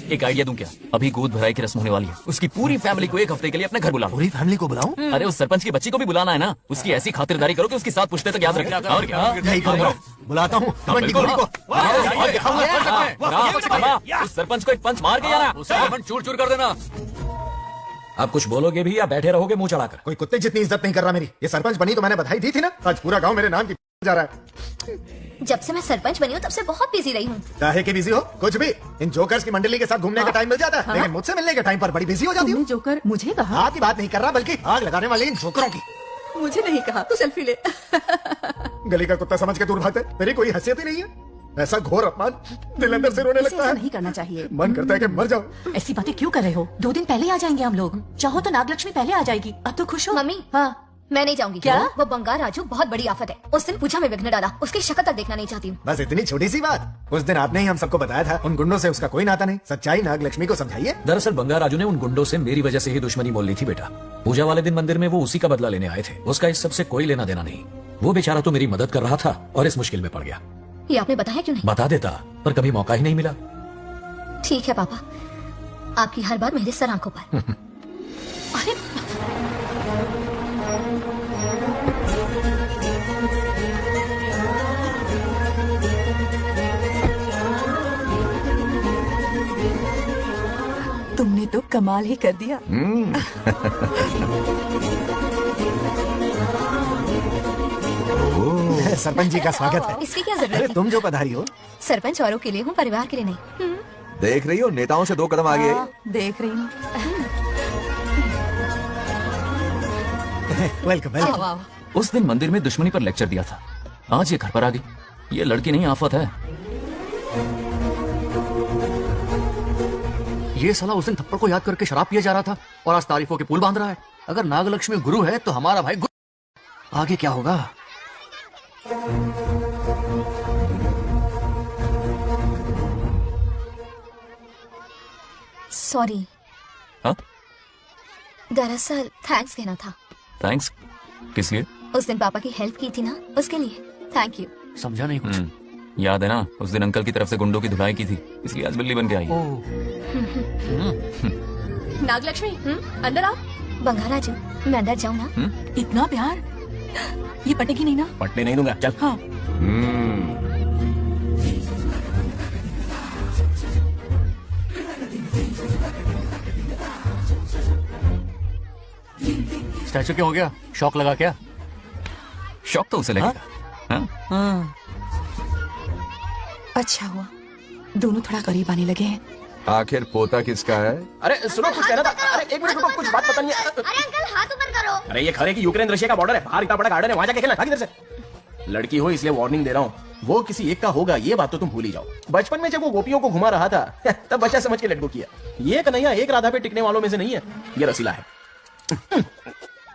एक आइडिया दूं क्या? अभी गोद भराई की रस्म होने वाली है, उसकी पूरी फैमिली को एक हफ्ते के लिए अपने घर बुला। पूरी फैमिली को बुलाऊं? अरे उस सरपंच की बच्ची को भी बुलाना है ना। उसकी ऐसी खातिरदारी करो कि उसकी 7 पुश्ते तक याद रखे। और क्या? यही करूंगा। बुलाता हूँ उस सरपंच को एक पंच मार के जाना। चूर चूर कर देना। आप कुछ बोलोगे भी या बैठे रहोगे मुंह चढ़ाकर? कोई कुत्ते जितनी इज्जत नहीं कर रहा मेरी। ये सरपंच बनी तो मैंने बधाई दी थी ना। आज पूरा गांव मेरे नाम की जा रहा है। जब से मैं सरपंच बनी हूँ तब से बहुत बिजी रही हूँ। चाहे कि बिजी हो कुछ भी, इन जोकर्स की मंडली के साथ घूमने का टाइम मिल जाता है, लेकिन मुझसे मिलने के टाइम पर बड़ी बिजी हो जाती हूँ। जोकर मुझे कहा? आपकी बात नहीं कर रहा, बल्कि आग लगाने वाले इन जोकरों की। मुझे नहीं कहा। तू सेल्फी ले। गली का कुत्ता समझ के दूर भागता है। मेरी कोई हैसियत ही नहीं है। ऐसा घोर अपमान, दिल अंदर से रोने लगता है। नहीं करना चाहिए। मन करता है कि मर जाओ। ऐसी बातें क्यों कर रहे हो? 2 दिन पहले आ जाएंगे हम लोग। चाहो तो नागलक्ष्मी पहले आ जाएगी। अब तो खुश हो? मम्मी हाँ, मैं नहीं जाऊंगी। क्या? वो बंगार राजू बहुत बड़ी आफत है। उस दिन पूजा में विघ्न डाला, उसकी शक्ल तक देखना नहीं चाहती हूँ। बस इतनी छोटी सी बात। उस दिन आपने ही हम सबको बताया था उन गुंडों से उसका कोई नाता नहीं। सच्चाई नागलक्ष्मी को समझाइए। दरअसल बंगार राजू ने उन गुंडों से मेरी वजह से ही दुश्मनी मोल ली थी बेटा। पूजा वाले दिन मंदिर में वो उसी का बदला लेने आए थे। उसका इस सब से कोई लेना देना नहीं। वो बेचारा तो मेरी मदद कर रहा था और इस मुश्किल में पड़ गया। ये आपने बताया क्यों नहीं? बता देता, पर कभी मौका ही नहीं मिला। ठीक है पापा, आपकी हर बार मेरे सर आंखों पर। अरे तुमने तो कमाल ही कर दिया। सरपंच जी का स्वागत है। इसकी क्या जरूरत अरे थी? तुम जो पधारी हो। सरपंच औरों के लिए हूँ, परिवार के लिए नहीं। देख रही हो, नेताओं से 2 कदम आगे। देख रही हूँ। वेलकम। उस दिन मंदिर में दुश्मनी पर लेक्चर दिया था, आज ये घर पर आ गई। ये लड़की नहीं आफत है। ये साला उस दिन थप्पड़ को याद करके शराब पिए जा रहा था और आज तारीफों के पुल बांध रहा है। अगर नागलक्ष्मी गुरु है तो हमारा भाई गुरु। आगे क्या होगा? सॉरी। हाँ? दरअसल थैंक्स कहना था। थैंक्स किस लिए? उस दिन पापा की हेल्प की थी ना, उसके लिए थैंक यू। समझा नहीं कुछ। याद है ना, उस दिन अंकल की तरफ से गुंडों की धुलाई की थी, इसलिए आज बिल्ली बन के आई। नागलक्ष्मी अंदर आओ। बंगार राजू, मैं अंदर जाऊँ ना? इतना प्यार, ये पटेगी नहीं ना? पटने नहीं दूंगा, चल। हाँ। स्टैचू क्यों हो गया? शॉक लगा क्या? शौक तो उसे लगेगा। हाँ? अच्छा हुआ दोनों थोड़ा करीब आने लगे हैं। आखिर पोता किसका है? अरे सुनो, कुछ कहना था। अरे एक मिनट रुको, कुछ बात पता नहीं है। अरे अंकल हाथ ऊपर करो। अरे ये खरे की यूक्रेन रशिया का बॉर्डर है, बाहर इतना बड़ा गार्डन है, वहां जाके खेलना। भाग इधर से। लड़की हो इसलिए वार्निंग दे रहा हूँ, वो किसी एक का होगा ये बात तो तुम भूल ही जाओ। बचपन में जब वो गोपियों को घुमा रहा था तब बच्चा समझ के लड़को किया। ये कन्हैया एक राधा पे टिकने वालों में से नहीं है, ये रसीला है।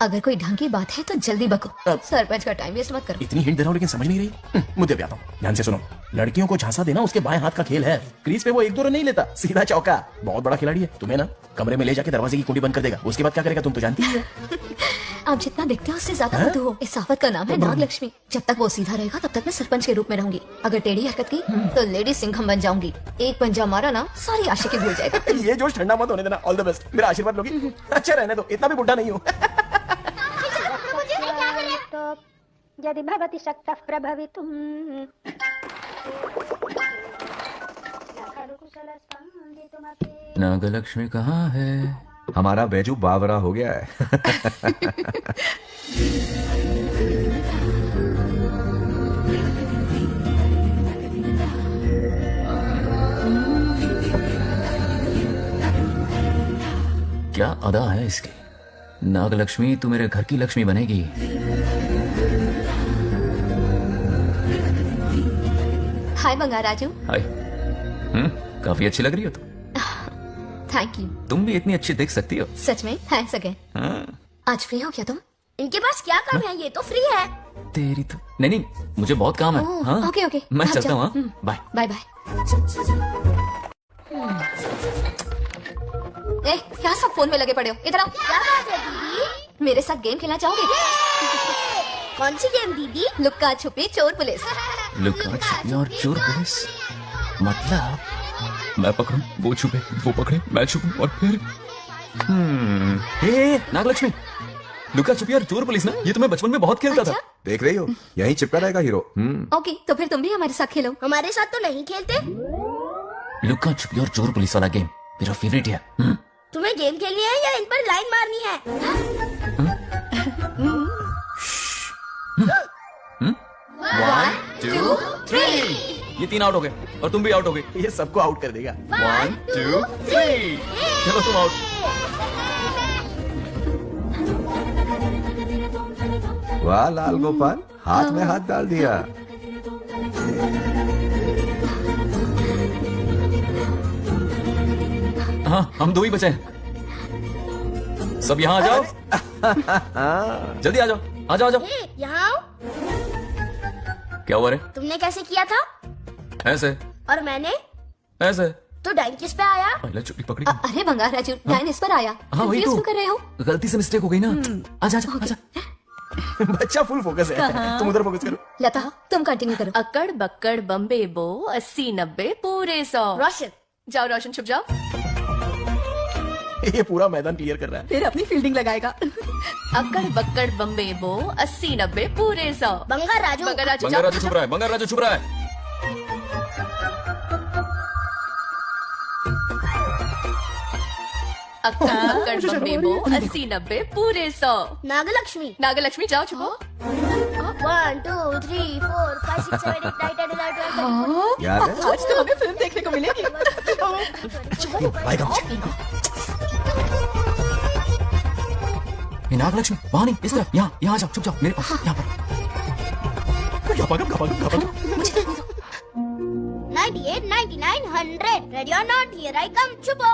अगर कोई ढंग की बात है तो जल्दी बको, सरपंच का टाइम वेस्ट मत करो। इतनी हिंट दे रहा हूँ लेकिन समझ नहीं रही। मुद्दे पे आता हूँ, ध्यान से सुनो। लड़कियों को झांसा देना उसके बाएं हाथ का खेल है। क्रीज पे वो 1-2 रन नहीं लेता, सीधा चौका। बहुत बड़ा खिलाड़ी है। तुम्हें ना कमरे में ले जाके दरवाजे की कुंडी बंद कर देगा, उसके बाद क्या करेगा तुम तो जानती ही हो। आप जितना दिखते हो उससे ज्यादा बुद्धू हो। इस आफत का नाम है नागलक्ष्मी। जब तक वो सीधा रहेगा तब तक मैं सरपंच के रूप में रहूंगी। अगर टेढ़ी हरकत की तो लेडी सिंघम बन जाऊंगी। एक पंजा मारा ना सारी आशिकी भूल जाएगा। ये जोश ठंडा मत होने देना। ऑल द बेस्ट, मेरा आशीर्वाद लोगी? अच्छा रहने दो, इतना भी बुढ़ा नहीं हूँ। यदि भवति शक्तः प्रभवितुम्। नागलक्ष्मी कहाँ है? हमारा बैजू बावरा हो गया है। क्या अदा है इसकी। नागलक्ष्मी तू मेरे घर की लक्ष्मी बनेगी। हाय बंगाराजू। हाय। काफी अच्छी लग रही हो तुम। Thank you. तुम भी इतनी अच्छी दिख सकती हो। सच में थैंक्स अगेन। हाँ। आज फ्री हो क्या तुम? इनके पास क्या काम है, ये तो फ्री है। तेरी तो नहीं, मुझे बहुत काम है। ओह, हाँ? ओके ओके मैं आप चलता जाओ। हूँ। Bye bye bye. ए, क्या सब फोन में लगे पड़े हो? इधर आओ। क्या बात है दीदी? मेरे साथ गेम खेलना चाहोगे? कौन सी गेम दीदी? लुक्का छुपी चोर पुलिस। लुका छुपी और चोर पुलिस मतलब मैं पकड़ूं, वो छुपे, वो पकड़े, मैं छुपूं और फिर नागलक्ष्मी, लुका छुपी और चोर पुलिस ना, ये तो मैं बचपन में बहुत खेलता था। देख रही हो, यहीं चिपका रहेगा हीरो। ओके, तो फिर तुम भी हमारे साथ खेलो। हमारे साथ तो नहीं खेलते। लुका छुपी और चोर पुलिस वाला गेम मेरा फेवरेट है। तुम्हें गेम खेलनी है या इन पर लाइन मारनी है? 1 2 3 ये 3 आउट हो गए और तुम भी आउट हो गए। ये सबको आउट कर देगा। 1 2 3 चलो तुम आउट। वाह लाल गोपाल, हाथ में हाथ डाल दिया। हाँ, हम 2 ही बचे हैं। सब यहाँ आ जाओ। जल्दी आ जाओ, आ जाओ, आ जाओ। यहाँ आओ। क्या हुआ रे? तुमने कैसे किया था? ऐसे। और मैंने? ऐसे। तो डाइन किस पे आया? पहले चुपी पकड़ी। अरे बंगाराजू, डाइन इस पर आया। हाँ वही Confuse तो। क्यों कर रहे हो? गलती से मिस्टेक हो गई ना। आजा आजा आजा। बच्चा फुल फोकस है। कहाँ? तुम उधर फोकस करो। लता, तुम कंटिन्यू करो। अकड़ बक्कड़ बम्बे बो 80-90 पूरे 100। रोशन। जाओ रोशन, छुप जाओ। ये पूरा मैदान क्लियर कर रहा है। फिर अपनी फील्डिंग लगाएगा। अकड़ बक्कड़ बम्बे बो 80-90 पूरे 100। बंगाराजू। बंगाराजू बंगाराजू छुप रहा है, बंगाराजू छुप रहा है। अकड़ बक्कड़ बम्बे बो 80-90 पूरे 100। नागलक्ष्मी। नागलक्ष्मी जाओ छुपो। 1 2 3 4 5 6 7 8 9 10 11 12 याद है? आज तो हमें फिल्म देखने को मिलेगी। ये नागलक्ष्मी वहां नहीं, इस तरफ, यहाँ यहाँ आ जाओ, छुप जाओ मेरे पास, यहाँ पर। 98 99 100 ready or not, here I come. छुपो।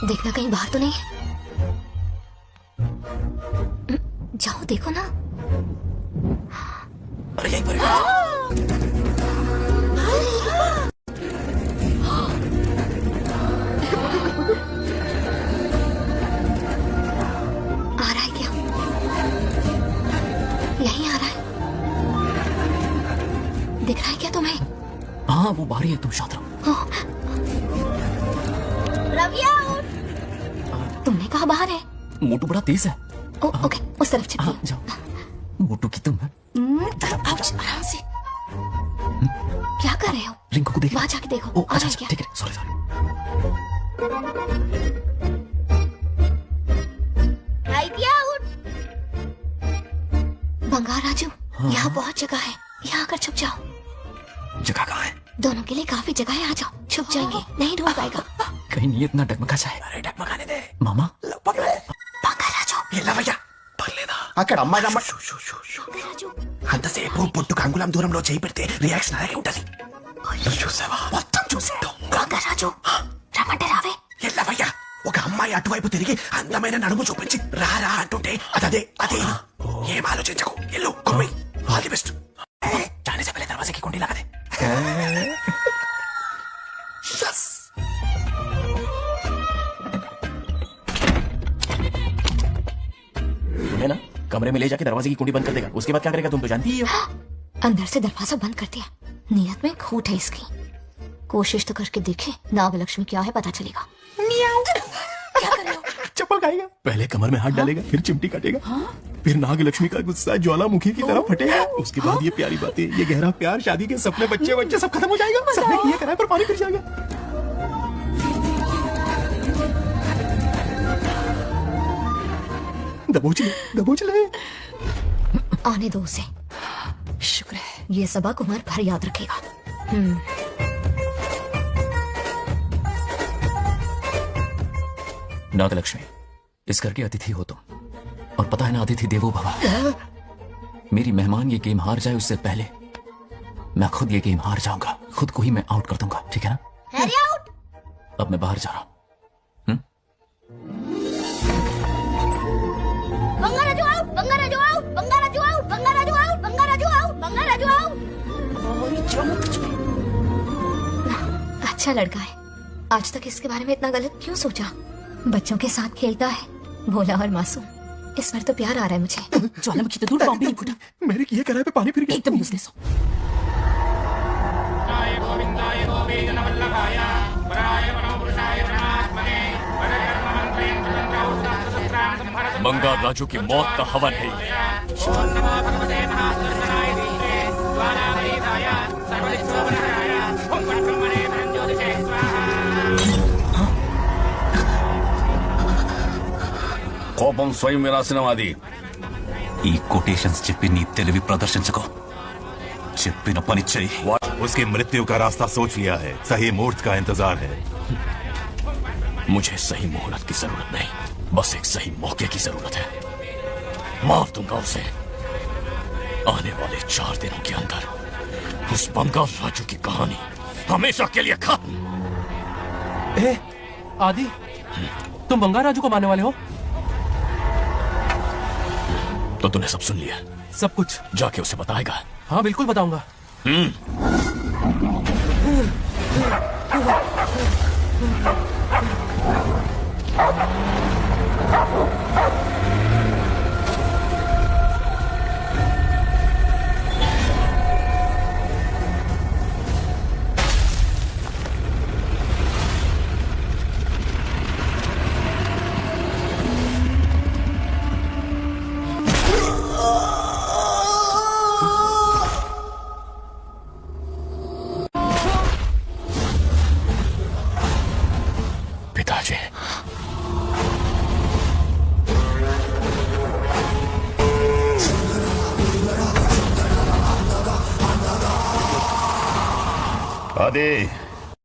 देखना कहीं बाहर तो नहीं है। जाओ देखो ना। अरे यहीं पर आ रहा है क्या? यहीं आ रहा है। दिख रहा है क्या तुम्हें? हाँ वो बाहर ही है, तुम शांत रहो। रवि आउट। तुमने कहा बाहर है? मोटू बड़ा तेज है। ओके, उस तरफ चलिए। जाओ। मोटू की तुम है। आराम से। क्या कर रहे हो? रिंकू को देख। वहाँ जाके देखो। आ रहा है क्या? ठीक है, सॉरी सॉरी। आइडिया उठ। बंगार राजू, यहाँ बहुत जगह है, यहाँ आकर छुप जाओ। जगह कहाँ है? दोनों के लिए काफी जगह है, आ जाओ। छुप जाएंगे, नहीं ढूंढ पाएगा। कहीं नीयत ना डगमगा जाए। अरे डगमगाने दे मामा बंगार राजू, ये भैया పర్లేదా అక్కడ అమ్మాయి అంతసేపు పొట్టు కంగులం దూరంలో చేయి పెడితే రియాక్షన్ అలాగే ఉంటది చూసావా మొత్తం చూసా బొంగ రాజు రమ్మంటే రావే. ఎల్లవయ్యా ఒక అమ్మాయి అటువైపు తిరిగి అందమైన నడుము చూపించి రారా అంటుంటే అదే అదే ఏం ఆలోచించకు ఎల్లు కొమ్మి ఆల్ ది బెస్ట్ जाने से पहले दरवाजे की कुंडी लगा दे. यस तुम्हें ना कमरे में ले जाके दरवाजे की कुंडी बंद कर देगा. उसके बाद क्या करेगा तुम तो जानती ही हो. अंदर से दरवाजा बंद कर दिया. नियत में खोट है इसकी. कोशिश तो करके देखे नागलक्ष्मी क्या है पता चलेगा. क्या कर रहे हो? चप्पल खाएगा. पहले कमर में हाथ डालेगा, फिर चिमटी काटेगा, फिर नागलक्ष्मी का गुस्सा ज्वालामुखी की तरह फटेगा. उसके बाद ये प्यारी बातें, ये गहरा प्यार, शादी के सपने, बच्चे बच्चे सब खत्म हो जाएगा. सबने किए कराए पर पानी फिर जाएगा. दबोच ले. आने दो उसे. शुक्र है ये सबक उम्र भर याद रखेगा. नागलक्ष्मी, इस घर की अतिथि हो तुम, और पता है ना अतिथि देवो भव. मेरी मेहमान ये गेम हार जाए उससे पहले मैं खुद ये गेम हार जाऊंगा. खुद को ही मैं आउट कर दूंगा, ठीक है ना? Harry out. अब मैं बाहर जा रहा हूं. Bangaraju out. Bangaraju out. Bangaraju out. Bangaraju out. Bangaraju out. Bangaraju out. अच्छा लड़का है. आज तक इसके बारे में इतना गलत क्यों सोचा? बच्चों के साथ खेलता है, भोला और मासूम. इस बार तो प्यार आ रहा है मुझे. ज्वालामुखी तो दूर, बॉम्बे नहीं फूटा. मेरे किए कराए पे पानी फिर गया. एकदम यूजलेस हो. बंगार राजू की मौत का हवन है ये. కోపం స్వయం వినాశనవాది. ఈ కొటేషన్స్ చెప్పి నీ తెలివి ప్రదర్శించుకో. చెప్పిన పని చెయ్యి. उसकी मृत्यु का रास्ता सोच लिया है. सही मुहूर्त का इंतजार है. मुझे सही मुहूर्त की जरूरत नहीं, बस एक सही मौके की जरूरत है. मार दूंगा उसे. आने वाले 4 दिनों के अंदर उस बंगार राजू की कहानी हमेशा के लिए खत्म. आदि, तुम बंगार राजू को मारने वाले हो? तो तूने सब सुन लिया? सब कुछ. जाके उसे बताएगा? हाँ बिल्कुल बताऊंगा. पिताजी, आदि,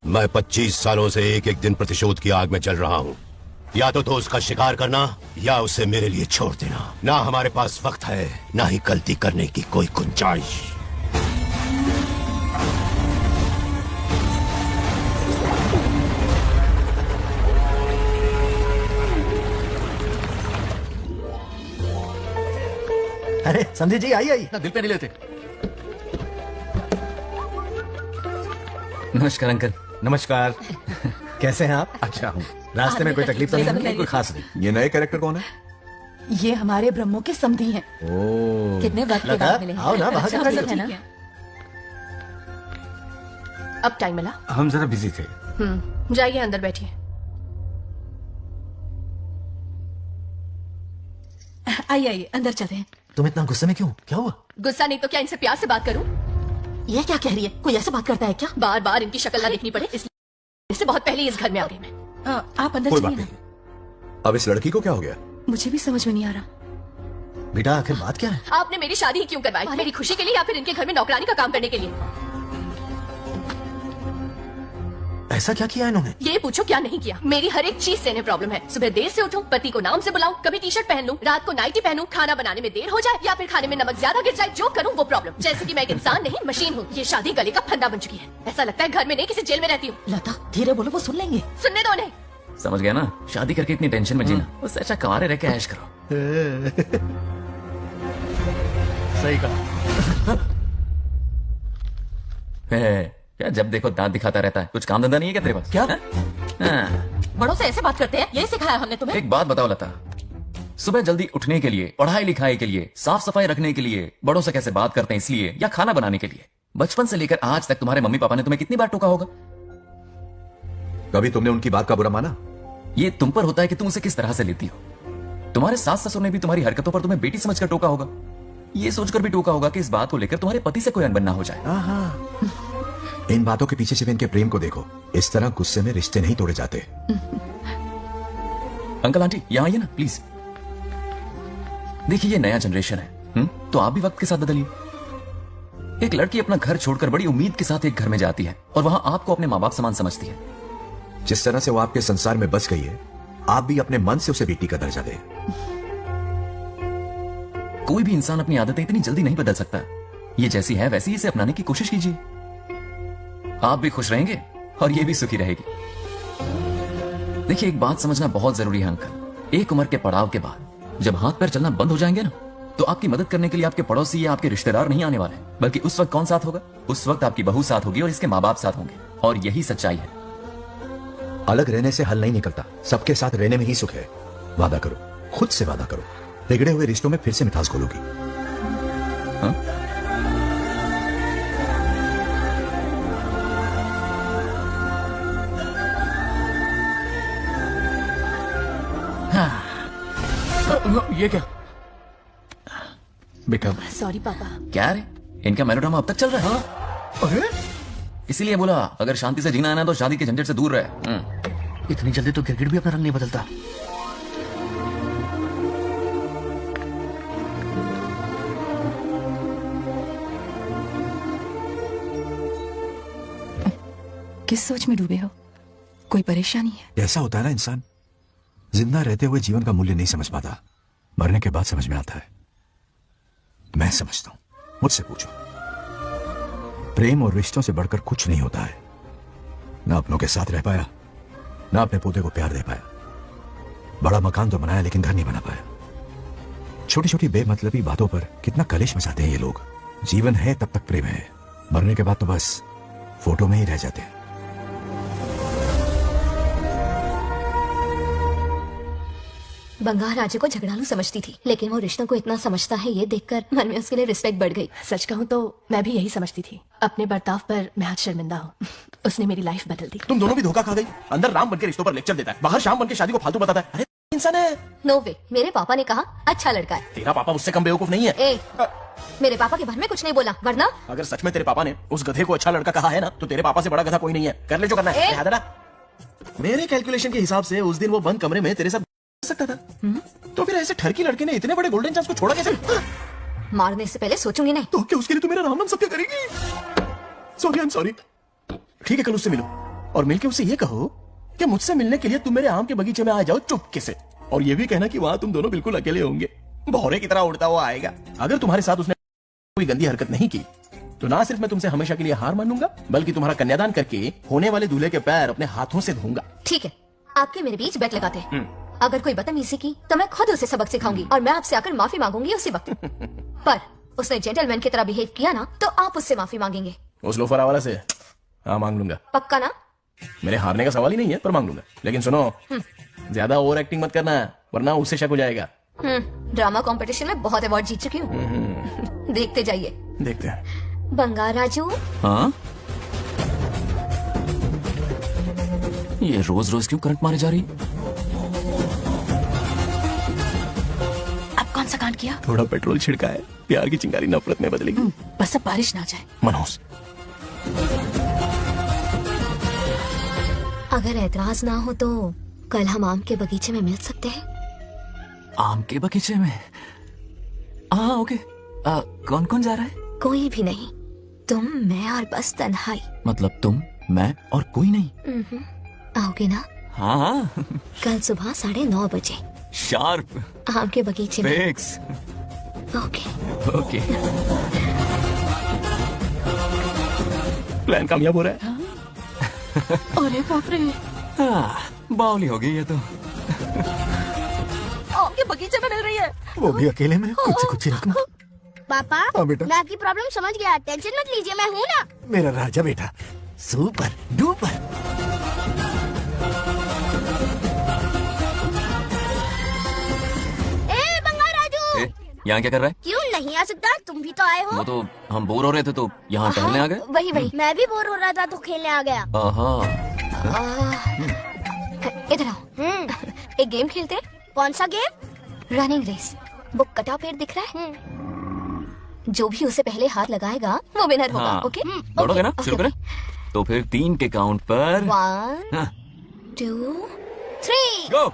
मैं 25 सालों से एक एक दिन प्रतिशोध की आग में जल रहा हूँ. या तो उसका शिकार करना या उसे मेरे लिए छोड़ देना. ना हमारे पास वक्त है, ना ही गलती करने की कोई गुंजाइश. अरे समझी जी, आई आई. दिल पे नहीं लेते. नमस्कार अंकल. नमस्कार. कैसे हैं आप? अच्छा हूँ. रास्ते में कोई तकलीफ तो सब नहीं? खैरियत. कोई खास नहीं. ये नए कैरेक्टर कौन है? ये हमारे ब्रह्मों के समधी हैं. ओ, कितने वक्त के लता, बाद मिले हैं. आओ ना, बाहर अच्छा से पसंद है ना. अब टाइम मिला. हम जरा बिजी थे. जाइए अंदर बैठिए. आइए आइए अंदर चलते हैं. तुम इतना गुस्से में क्यों? क्या हुआ? गुस्सा नहीं तो क्या इनसे प्यार से बात करूं? ये क्या कह रही है? कोई ऐसे बात करता है क्या? बार बार इनकी शक्ल ना देखनी पड़े इसलिए इससे बहुत पहले इस घर में आ गई मैं। आप अंदर कोई बात चलिए नहीं। ना। अब इस लड़की को क्या हो गया? मुझे भी समझ में नहीं आ रहा। बेटा आखिर बात क्या है? आपने मेरी शादी ही क्यों करवाई? मेरी खुशी के लिए या फिर इनके घर में नौकरानी का काम करने के लिए? ऐसा क्या किया इन्होंने? ये पूछो क्या नहीं किया। मेरी हर एक चीज से इन्हें प्रॉब्लम है। सुबह देर से उठूं, पति को नाम से बुलाऊं, कभी टी शर्ट पहन लूं, रात को नाइटी पहनूं, खाना बनाने में देर हो जाए या फिर खाने में नमक ज्यादा गिर जाए, जो करूं वो प्रॉब्लम। जैसे कि मैं एक इंसान नहीं मशीन हूँ। ये शादी गले का फंदा बन चुकी है। ऐसा लगता है घर में नहीं किसी जेल में रहती हूँ। लता धीरे बोलो, वो सुन लेंगे। सुनने दो उन्हें। समझ गया ना? शादी करके इतनी टेंशन में जीना, उससे अच्छा कुंवारे रह के ऐश करो। सही कहा। क्या जब देखो दांत दिखाता रहता है? कुछ काम धंधा नहीं है क्या तेरे पास? क्या? हाँ। बड़ों से ऐसे बात करते हैं? यही सिखाया हमने तुम्हें? एक बात बताओ लता, सुबह जल्दी उठने के लिए, पढ़ाई लिखाई के लिए, साफ सफाई रखने के लिए, बड़ों से कैसे बात करते हैं इसलिए, या खाना बनाने के लिए? बचपन से लेकर आज तक तुम्हारे मम्मी पापा ने तुम्हें कितनी बार टोका होगा? कभी तुमने उनकी बात का बुरा माना? ये तुम पर होता है कि तुम उसे किस तरह से लेती हो। तुम्हारे सास ससुर ने भी तुम्हारी हरकतों पर तुम्हें बेटी समझकर टोका होगा। ये सोचकर भी टोका होगा कि इस बात को लेकर तुम्हारे पति से कोई अनबन ना हो जाए। इन बातों के पीछे सिर्फ इनके प्रेम को देखो। इस तरह गुस्से में रिश्ते नहीं तोड़े जाते। अंकल आंटी यहाँ आइए ना प्लीज। देखिए ये नया जनरेशन है, तो आप भी वक्त के साथ बदलिए। एक लड़की अपना घर छोड़कर बड़ी उम्मीद के साथ एक घर में जाती है और वहां आपको अपने माँ बाप समान समझती है। जिस तरह से वो आपके संसार में बस गई है, आप भी अपने मन से उसे बेटी का दर्जा दें। कोई भी इंसान अपनी आदतें इतनी जल्दी नहीं बदल सकता। ये जैसी है वैसी इसे अपनाने की कोशिश कीजिए। आप भी खुश रहेंगे और ये भी सुखी रहेगी। देखिए एक बात समझना बहुत जरूरी है अंकल, एक उम्र के पड़ाव के बाद जब हाथ पैर चलना बंद हो जाएंगे ना, तो आपकी मदद करने के लिए आपके पड़ोसी या आपके रिश्तेदार नहीं आने वाले, बल्कि उस वक्त कौन साथ होगा? उस वक्त आपकी बहू साथ होगी और इसके माँ बाप साथ होंगे। और यही सच्चाई है। अलग रहने से हल नहीं निकलता, सबके साथ रहने में ही सुख है। वादा करो, खुद से वादा करो, बिगड़े हुए रिश्तों में फिर से मिठास घोलोगी। ये क्या बेटा? सॉरी पापा। क्या रे, इनका मेलोड्रामा अब तक चल रहा है? इसीलिए बोला अगर शांति से जीना है ना तो शादी के झंझट से दूर रहे। इतनी जल्दी तो गिरगिट भी अपना रंग नहीं बदलता। किस सोच में डूबे हो? कोई परेशानी है? ऐसा होता है ना, इंसान जिंदा रहते हुए जीवन का मूल्य नहीं समझ पाता, मरने के बाद समझ में आता है। मैं समझता हूं, मुझसे पूछो। प्रेम और रिश्तों से बढ़कर कुछ नहीं होता है। ना अपनों के साथ रह पाया, ना अपने पोते को प्यार दे पाया। बड़ा मकान तो बनाया लेकिन घर नहीं बना पाया। छोटी छोटी बेमतलबी बातों पर कितना कलेश मचाते हैं ये लोग। जीवन है तब तक प्रेम है, मरने के बाद तो बस फोटो में ही रह जाते हैं। बंगार राजे को झगड़ालू समझती थी, लेकिन वो रिश्तों को इतना समझता है ये देखकर मन में उसके लिए रिस्पेक्ट बढ़ गई। सच कहूँ तो मैं भी यही समझती थी। अपने बर्ताव पर मैं आज शर्मिंदा हूँ। उसने मेरी लाइफ बदल दी। तुम दोनों भी धोखा खा गई। अंदर राम बनके रिश्तों पर लेक्चर देता है, बाहर शाम बनके शादी को फालतू बताता है। अरे इंसान है। नो वे, मेरे पापा ने कहा अच्छा लड़का है। तेरा पापा उससे कम बेवकूफ नहीं है। ए, मेरे पापा के बारे में कुछ नहीं बोला, वरना अगर सच में तेरे पापा ने उस गधे को अच्छा लड़का कहा है ना, तो तेरे पापा से बड़ा गधा कोई नहीं है। कर ले जो करना है। याद है ना? मेरे कैलकुलेशन के हिसाब से उस दिन वो बंद कमरे में तेरे साथ सकता था। तो फिर ऐसे ठरकी लड़के ने इतने बड़े गोल्डन चांस को छोड़ा कैसे? मारने से पहले सोचूंगी नहीं। तो क्या उसके लिए तू मेरा राम नाम सत्य करेगी? Sorry, I am sorry. ठीक है, कल उससे मिलो और मिलके उससे ये कहो कि मुझसे मिलने के लिए तुम मेरे आम के बगीचे में आ जाओ चुपके से। और ये भी कहना कि वहां तुम दोनों बिल्कुल अकेले होंगे। भौरे की तरह उड़ता हुआ आएगा। अगर तुम्हारे साथ उसने कोई गंदी हरकत नहीं की तो ना सिर्फ मैं तुमसे हमेशा के लिए हार मानूंगा, बल्कि तुम्हारा कन्यादान करके होने वाले दूल्हे के पैर अपने हाथों से धोऊंगा। ठीक है, आपके मेरे बीच बेट लगाते हैं। अगर कोई बदतमीजी की तो मैं खुद उसे सबक सिखाऊंगी और मैं आपसे आकर माफी मांगूंगी उसी वक्त। पर उसने जेंटलमैन की तरह बिहेव किया ना, तो आप उससे माफी मांगेंगे। उस लोफरा वाला से? हाँ, मांग लूंगा। पक्का ना? मेरे हारने का सवाल ही नहीं है, पर मांग लूंगा। लेकिन सुनो, ज्यादा ओवर एक्टिंग मत करना, वरना उससे शक हो जाएगा। ड्रामा कंपटीशन में बहुत अवार्ड जीत चुकी हूँ। देखते जाइए। देखते हैं। बंगार राजू। हाँ? ये रोज रोज क्यों करंट मारे जा रही? अब कौन सा कांड किया? थोड़ा पेट्रोल छिड़का है, प्यार की चिंगारी नफरत में बदलेगी। बस अब बारिश ना जाए। मनोज, अगर ऐतराज ना हो तो कल हम आम के बगीचे में मिल सकते हैं। आम के बगीचे में? हाँ ओके। कौन कौन जा रहा है? कोई भी नहीं, तुम, मैं और बस तन्हाई। मतलब तुम, मैं और कोई नहीं? आओगे ना? हाँ हाँ। कल सुबह 9:30 बजे शार्प। आम के बगीचे में। फिक्स। Okay okay. प्लान कामयाब हो रहा है। अरे बाप रे, बावली हो गई ये तो। आम के बगीचे में मिल रही है। वो भी अकेले में, कुछ से कुछ ही रखना। पापा हाँ बेटा। मैं आपकी प्रॉब्लम समझ गया, टेंशन मत लीजिए, मैं हूँ ना। मेरा राजा बेटा, सुपर डुपर। ए बंगा राजू, यहाँ क्या कर रहा है? क्यों नहीं आ सकता? तुम भी तो आए हो। वो तो हम बोर हो रहे थे तो यहाँ टहलने आ गए। वही मैं भी बोर हो रहा था तो खेलने आ गया। इधर आओ, एक गेम खेलते हैं। कौन सा गेम? Running race. वो कटा पेड़ दिख रहा है? जो भी उसे पहले हाथ लगाएगा वो विनर होगा। हाँ। ओके, दौड़ोगे ना? शुरू करें? तो फिर 3 के काउंट पर 1 2 3 गो।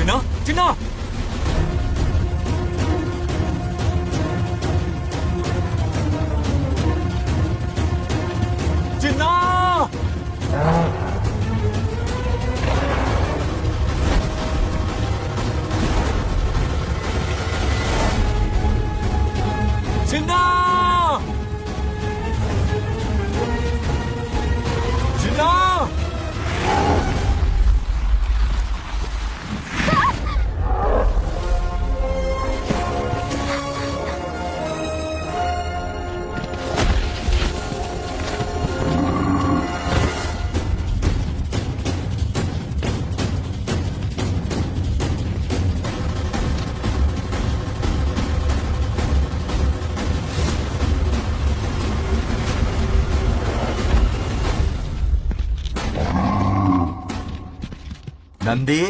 चिन्ना, चिन्ना, चिन्ना, चिन्ना। नंदी,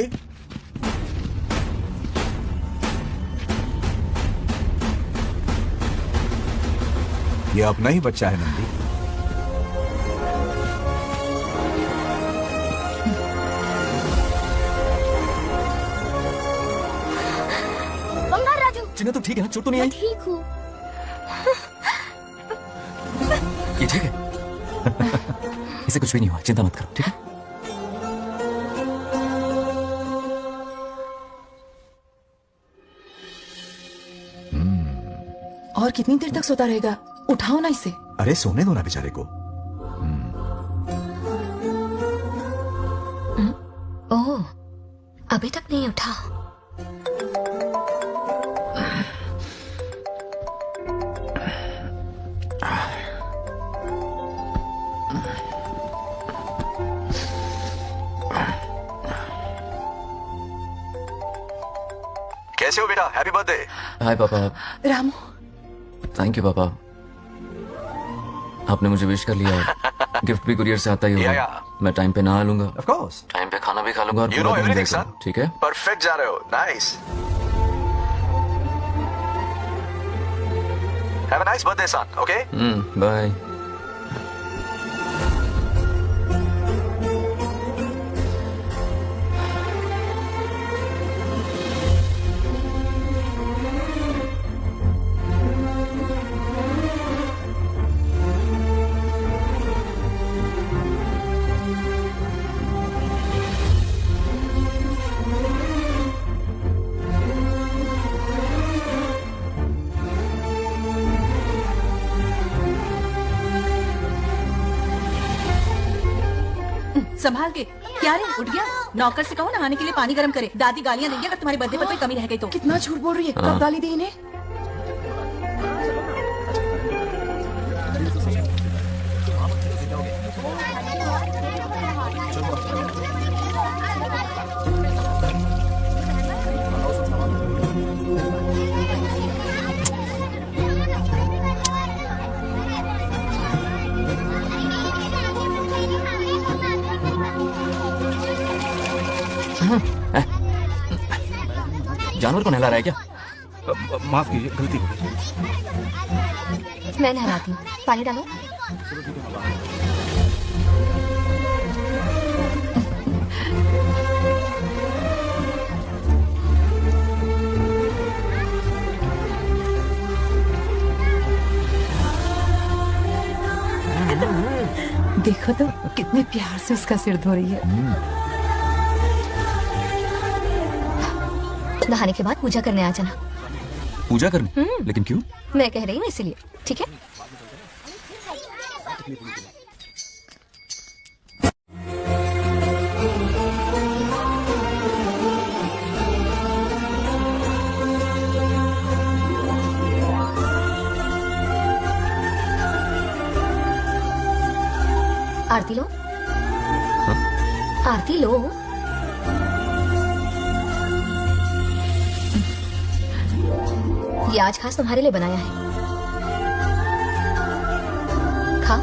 ये अपना ही बच्चा है नंदी। बंगार राजू। चिन्ना तो ठीक है ना? चोट तो नहीं आई? ठीक हूँ। ये ठीक है। इसे कुछ भी नहीं हुआ, चिंता मत करो, ठीक है? और कितनी देर तक सोता रहेगा? उठाओ ना इसे। अरे सोने दो ना बेचारे को। ओह, अभी तक नहीं उठा। कैसे हो बेटा? Happy birthday. हाय पापा। रामू। थैंक यू पापा, आपने मुझे विश कर लिया। गिफ्ट भी कुरियर से आता ही होगा। मैं टाइम पे नहा लूंगा, ऑफ कोर्स। टाइम पे खाना भी खा लूंगा और You know पूरा दिन everything, enjoy son. करूंगा, ठीक है? परफेक्ट जा रहे हो। Nice. Have a nice birthday son, okay? Bye. संभाल के। क्या रे, उठ गया? नौकर से कहो नहाने के लिए पानी गर्म करे। दादी गालियाँ देंगे अगर तुम्हारे बर्थडे पर कोई कमी रह गई तो। कितना झूठ बोल रही है, हाँ। कब गाली दी इन्हें? जानवर को नहला रहा है क्या? माफ कीजिए, गलती हो गई। मैं नहलाती हूँ, पानी डालो। देखो तो कितने प्यार से उसका सिर धो रही है। नहाने के बाद पूजा करने आ जाना। पूजा करने? लेकिन क्यों? मैं कह रही हूँ इसीलिए, ठीक है? आरती लो। आरती लो। ये आज खास तुम्हारे लिए बनाया है, खा।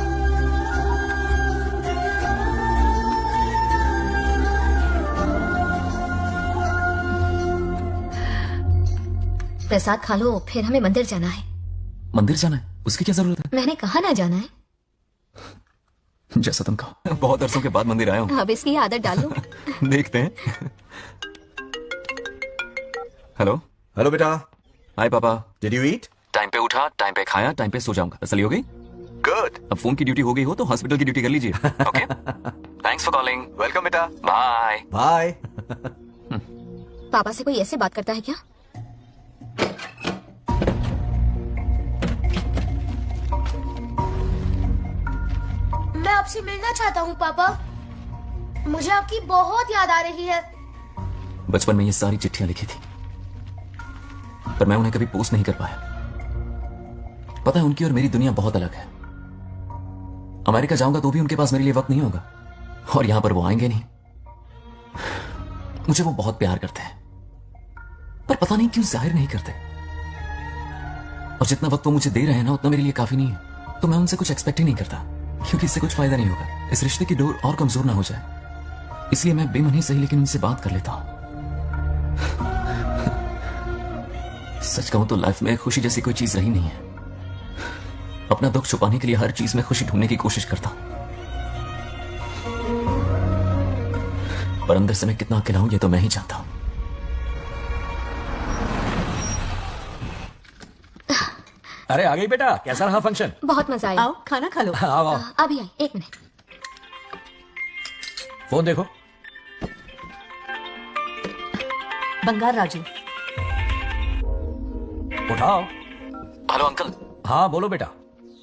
प्रसाद खा लो, फिर हमें मंदिर जाना है। मंदिर जाना है? उसकी क्या जरूरत है? मैंने कहा ना जाना है। जैसा तुम कहो। बहुत अरसों के बाद मंदिर आया हूँ। अब इसकी आदत डालो। देखते हैं। हेलो। हेलो बेटा। हाय पापा। Did you eat? टाइम पे उठा, टाइम पे खाया, टाइम पे सो जाऊंगा। तसल्ली हो गई? गुड। अब फोन की ड्यूटी हो गई हो तो हॉस्पिटल की ड्यूटी कर लीजिए। Okay. Thanks for calling. Welcome बेटा। Bye bye. पापा से कोई ऐसे बात करता है क्या? मैं आपसे मिलना चाहता हूँ पापा, मुझे आपकी बहुत याद आ रही है। बचपन में ये सारी चिट्ठियां लिखी थी, पर मैं उन्हें कभी पोस्ट नहीं कर पाया। पता है, उनकी और मेरी दुनिया बहुत अलग है। अमेरिका जाऊंगा तो भी उनके पास मेरे लिए वक्त नहीं होगा, और यहां पर वो आएंगे नहीं। मुझे वो बहुत प्यार करते हैं, पर पता नहीं क्यों जाहिर नहीं करते। और जितना वक्त वो मुझे दे रहे हैं ना, उतना मेरे लिए काफी नहीं है। तो मैं उनसे कुछ एक्सपेक्ट ही नहीं करता, क्योंकि इससे कुछ फायदा नहीं होगा। इस रिश्ते की डोर और कमजोर ना हो जाए, इसलिए मैं बेमन ही सही लेकिन उनसे बात कर लेता हूं। सच कहूं तो लाइफ में खुशी जैसी कोई चीज रही नहीं है। अपना दुख छुपाने के लिए हर चीज में खुशी ढूंढने की कोशिश करता हूं, पर अंदर से मैं कितना अकेला हूं ये तो मैं ही जानता हूं। अरे आ गई बेटा, कैसा रहा फंक्शन? बहुत मजा आया। आओ खाना खा लो। आओ आओ। अभी आई, एक मिनट। फोन देखो। बंगार राजू। उठाओ। Hello uncle. हाँ बोलो बेटा।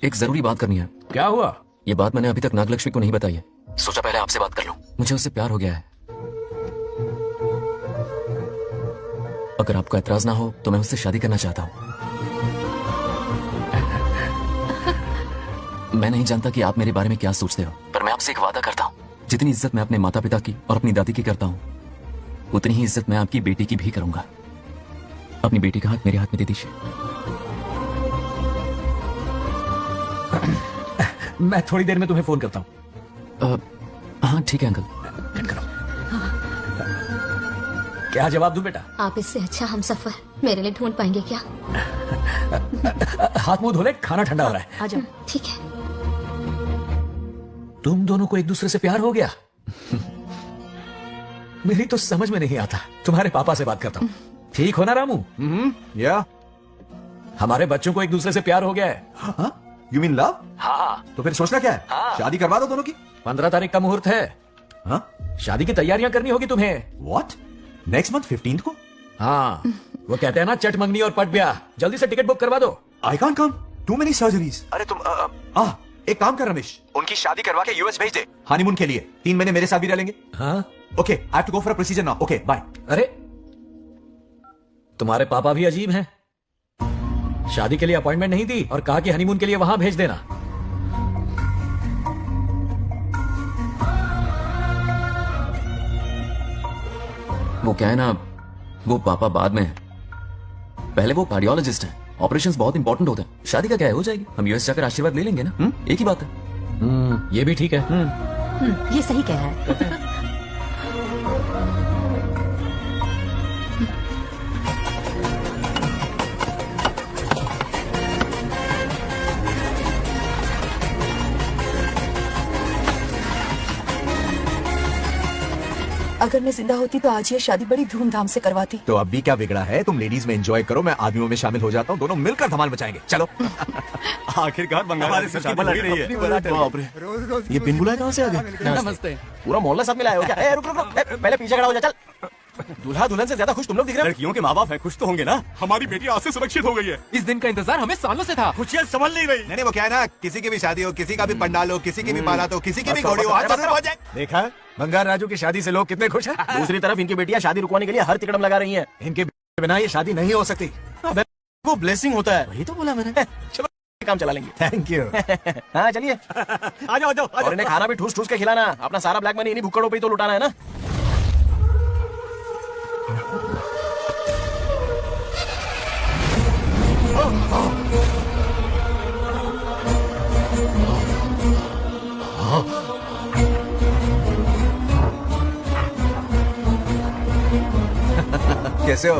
एक जरूरी बात करनी है। क्या हुआ? ये बात मैंने अभी तक नागलक्ष्मी को नहीं बताई है, सोचा पहले आपसे बात कर लूं। मुझे उससे प्यार हो गया है। अगर आपको एतराज ना हो तो मैं उससे शादी करना चाहता हूं। मैं नहीं जानता कि आप मेरे बारे में क्या सोचते हो, पर मैं आपसे एक वादा करता हूं, जितनी इज्जत मैं अपने माता पिता की और अपनी दादी की करता हूं, उतनी ही इज्जत मैं आपकी बेटी की भी करूंगा। अपनी बेटी का हाथ मेरे हाथ में दे दीजिए। मैं थोड़ी देर में तुम्हें फोन करता हूँ। हाँ ठीक है अंकल। क्या जवाब दूं बेटा? आप इससे अच्छा हम सफर मेरे लिए ढूंढ पाएंगे क्या? हाथ मुंह धोले, खाना ठंडा हो रहा है। आ जाओ। ठीक है। तुम दोनों को एक दूसरे से प्यार हो गया? मेरी तो समझ में नहीं आता। तुम्हारे पापा से बात करता हूँ। ठीक हो ना रामू? या हमारे बच्चों को एक दूसरे से प्यार हो गया है। You mean love? हाँ। तो फिर सोचना क्या है? शादी करवा दो दोनों की। 15 तारीख का मुहूर्त है। हाँ? शादी की तैयारियां करनी होगी तुम्हें। व्हाट? नेक्स्ट मंथ 15 को? हाँ, वो कहते हैं ना चट मंगनी और पट ब्याह। जल्दी से टिकट बुक करवा दो। I can't come, too many surgeries. अरे तुम एक काम कर रमेश, उनकी शादी करवा के यूएस भेज दे हनीमून के लिए। 3 महीने मेरे साथ भी रह लेंगे। हाँ okay, I have to go for a procedure now. Okay bye. अरे तुम्हारे पापा भी अजीब हैं। शादी के लिए अपॉइंटमेंट नहीं दी और कहा कि हनीमून के लिए वहां भेज देना। वो क्या है ना, वो पापा बाद में है, पहले वो कार्डियोलॉजिस्ट है। ऑपरेशंस बहुत इंपॉर्टेंट होते हैं। शादी का क्या है, हो जाएगी। हम यूएस जाकर आशीर्वाद ले लेंगे ना। एक ही बात है। ये भी ठीक है। ये सही कह रहा है। अगर मैं जिंदा होती तो आज ये शादी बड़ी धूमधाम से करवाती। तो अब भी क्या बिगड़ा है, तुम लेडीज में एंजॉय करो, मैं आदमियों में शामिल हो जाता हूँ, दोनों मिलकर धमाल मचाएंगे। चलो। आखिरकार बंगाल हमारे से सर की शादी बला हो रही है। बाप रे, ये बिन बुलाए कहाँ से आ गए? नमस्ते। पूरा मोहल्ला साथ में लाए हो क्या? रुक रुक रुक, पहले पीछे खड़ा हो जा। चल, दूल्हा दुल्हन से ज्यादा खुश तुम लोग दिख रहे हो। लड़कियों के माँ बाप है, खुश तो होंगे ना। हमारी बेटी आज से सुरक्षित हो गई है। इस दिन का इंतजार हमें सालों से था। खुशियाँ संभल नहीं रही। नहीं वो क्या है ना, किसी की भी शादी हो, किसी का भी पंडाल हो, किसी की भी बारात हो, किसी की भी घोड़ी हो, आज बस पहुंच जाए। देखा बंगार राजू की शादी से लोग कितने खुश हैं। दूसरी तरफ इनकी बेटियां शादी रुकवाने के लिए हर तिकड़म लगा रही हैं। इनके बिना ये शादी नहीं हो सकती। वो ब्लेसिंग होता है। वही तो बोला मैंने। चलो काम चला लेंगे। Thank you. हाँ चलिए, आ जाओ। और इन्हें खाना भी ठूस ठूस के खिलाना। अपना सारा ब्लैक मनी इन्हीं भुक्कड़ों पे ही तो लुटाना है ना। कैसे हो?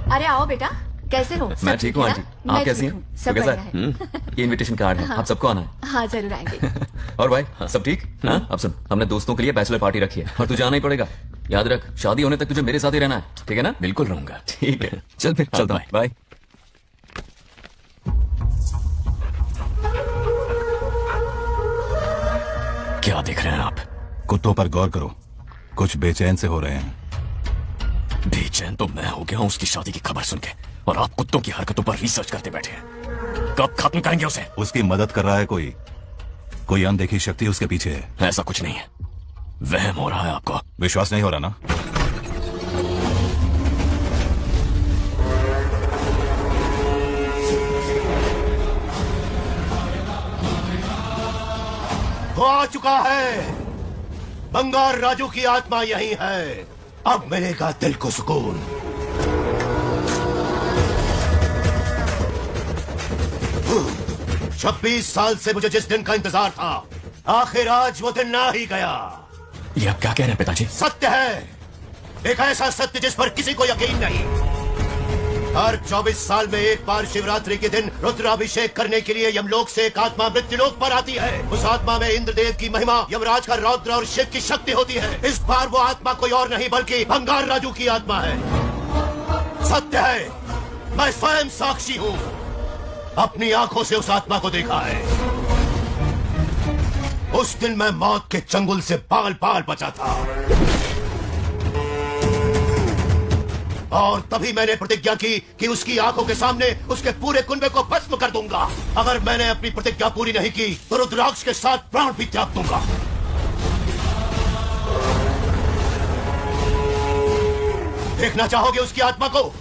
अरे आओ बेटा, कैसे हो? मैं ठीक हूँ आंटी, आप कैसी हैं? सब तो कैसा बढ़िया है? ये इनविटेशन कार्ड है, आप सबको आना है। हाँ जरूर आएंगे। और भाई सब ठीक? हाँ अब सुन, हमने दोस्तों के लिए बैचलर पार्टी रखी है और तुझे आना ही पड़ेगा। याद रख, शादी होने तक तुझे मेरे साथ ही रहना है, ठीक है ना? बिल्कुल रहूंगा। ठीक है, चल फिर चलता हूँ। बाय। क्या देख रहे हैं आप? कुत्तों पर गौर करो, कुछ बेचैन से हो रहे हैं। बेचैन तो मैं हो गया हूँ उसकी शादी की खबर सुन के, और आप कुत्तों की हरकतों पर रिसर्च करते बैठे हैं। कब खत्म करेंगे उसे? उसकी मदद कर रहा है कोई अनदेखी शक्ति उसके पीछे है। ऐसा कुछ नहीं है, वहम हो रहा है आपको। विश्वास नहीं हो रहा ना? वो आ चुका है। बंगार राजू की आत्मा यही है। अब मिलेगा दिल को सुकून। छब्बीस साल से मुझे जिस दिन का इंतजार था, आखिर आज वो दिन ना ही गया। ये आप क्या कह रहे हैं पिताजी? सत्य है, एक ऐसा सत्य जिस पर किसी को यकीन नहीं। हर 24 साल में एक बार शिवरात्रि के दिन रुद्राभिषेक करने के लिए यमलोक से एक आत्मा मृत्युलोक पर आती है। उस आत्मा में इंद्रदेव की महिमा, यमराज का रौद्र और शिव की शक्ति होती है। इस बार वो आत्मा कोई और नहीं बल्कि बंगार राजू की आत्मा है। सत्य है, मैं स्वयं साक्षी हूँ, अपनी आंखों से उस आत्मा को देखा है। उस दिन मैं मौत के चंगुल से बाल बाल बचा था, और तभी मैंने प्रतिज्ञा की कि उसकी आंखों के सामने उसके पूरे कुनबे को भस्म कर दूंगा। अगर मैंने अपनी प्रतिज्ञा पूरी नहीं की तो रुद्राक्ष के साथ प्राण भी त्याग दूंगा। देखना चाहोगे उसकी आत्मा को?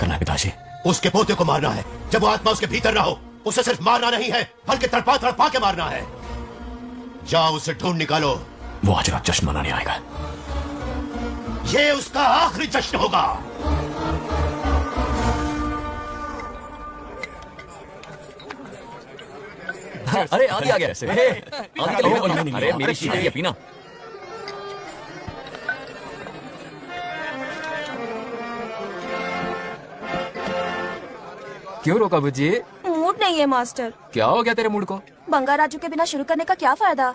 करना है पिताजी? उसके पोते को मारना है। जब वो आत्मा उसके भीतर ना हो, उसे सिर्फ मारना नहीं है बल्कि तड़पा तड़पा के मारना है। जाओ उसे ढूंढ निकालो। वो आज रात जश्न मनाने आएगा। ये उसका आखिरी जश्न होगा। अरे आदि आ गया। आदि के लिए अरे मेरी शीशी है, पीना। क्यों रोका बुजी? मूड नहीं है मास्टर। क्या हो गया तेरे मूड को? बंगार राजू के बिना शुरू करने का क्या फायदा?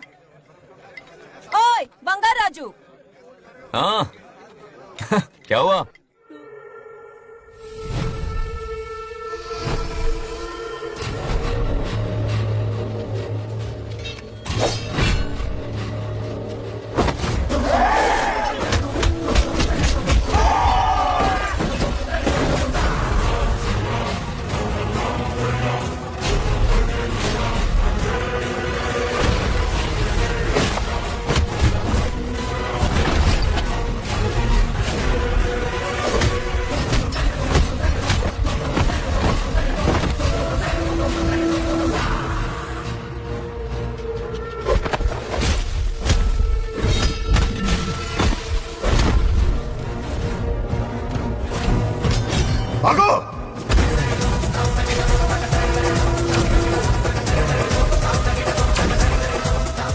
ओए बंगार राजू। हाँ क्या हुआ?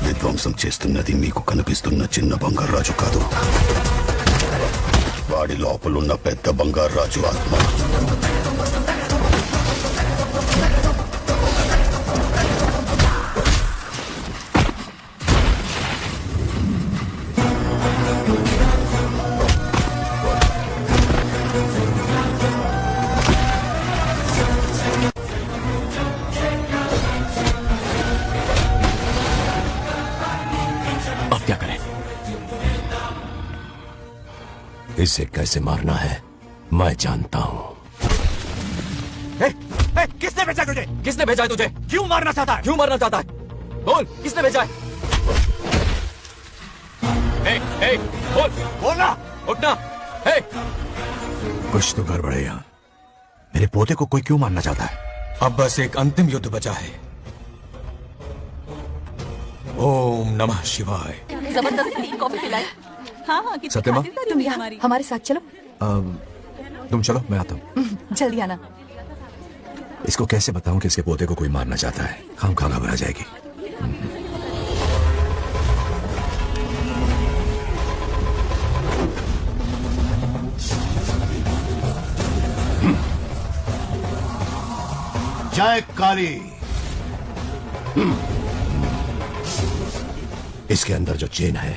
విధ్వంసం చేస్తున్నది మీకు కనిపిస్తున్న చిన్న బంగారు రాజు కాదు, వాడి లోపలున్న పెద్ద బంగారు రాజు ఆత్మ. इसे कैसे मारना है मैं जानता हूं. किसने भेजा तुझे? किसने भेजा है तुझे? क्यों मारना चाहता है? क्यों मारना चाहता है? बोल, किसने भेजा है? बोल, बोलना, उठना. कुछ तो गड़बड़ है यहाँ. मेरे पोते को कोई क्यों मारना चाहता है? अब बस एक अंतिम युद्ध बचा है. ओम नमः शिवाय. जबरदस्त टी कॉफी पिलाई. हाँ हाँ कितनी सत्यमा? खातिरदारी तुम हुई यहाँ हमारी. हमारे साथ चलो. तुम चलो, मैं आता हूँ. जल्दी आना. इसको कैसे बताऊं कि इसके पोते को कोई मारना चाहता है? खाम खा घबरा जाएगी. जय काली. इसके अंदर जो चेन है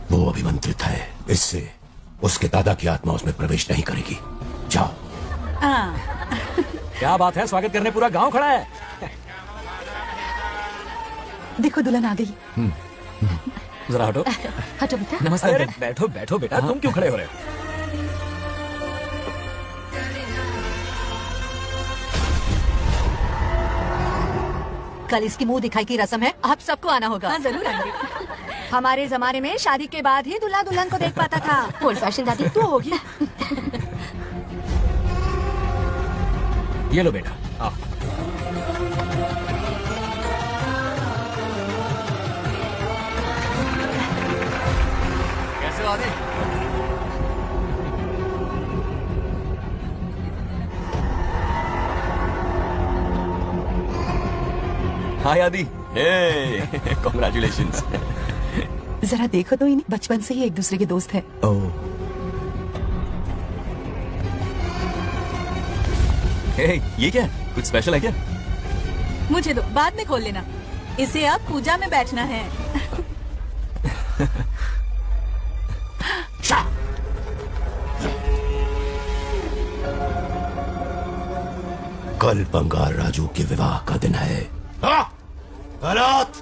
वो अभिमंत्रित है. इससे उसके दादा की आत्मा उसमें प्रवेश नहीं करेगी. जाओ. क्या बात है, स्वागत करने पूरा गांव खड़ा है. देखो दुल्हन आ गई. जरा हटो. हटो बेटा. नमस्ते. अरे बैठो बैठो बेटा, तुम क्यों खड़े हो रहे हो? कल इसकी मुंह दिखाई की रस्म है, आप सबको आना होगा. हाँ जरूर आएंगे. हमारे जमाने में शादी के बाद ही दूल्हा दुल्हन को देख पाता था. ओल्ड फैशन दादी तू होगी. ये लो बेटा, आओ. कैसे हो आदि? हाय आदि. कॉन्ग्रेचुलेशंस. जरा देखो तो इन्हें, बचपन से ही एक दूसरे के दोस्त हैं. ये क्या? कुछ स्पेशल है क्या? मुझे दो, बाद में खोल लेना. इसे अब पूजा में बैठना है. कल बंगार राजू के विवाह का दिन है. गलत.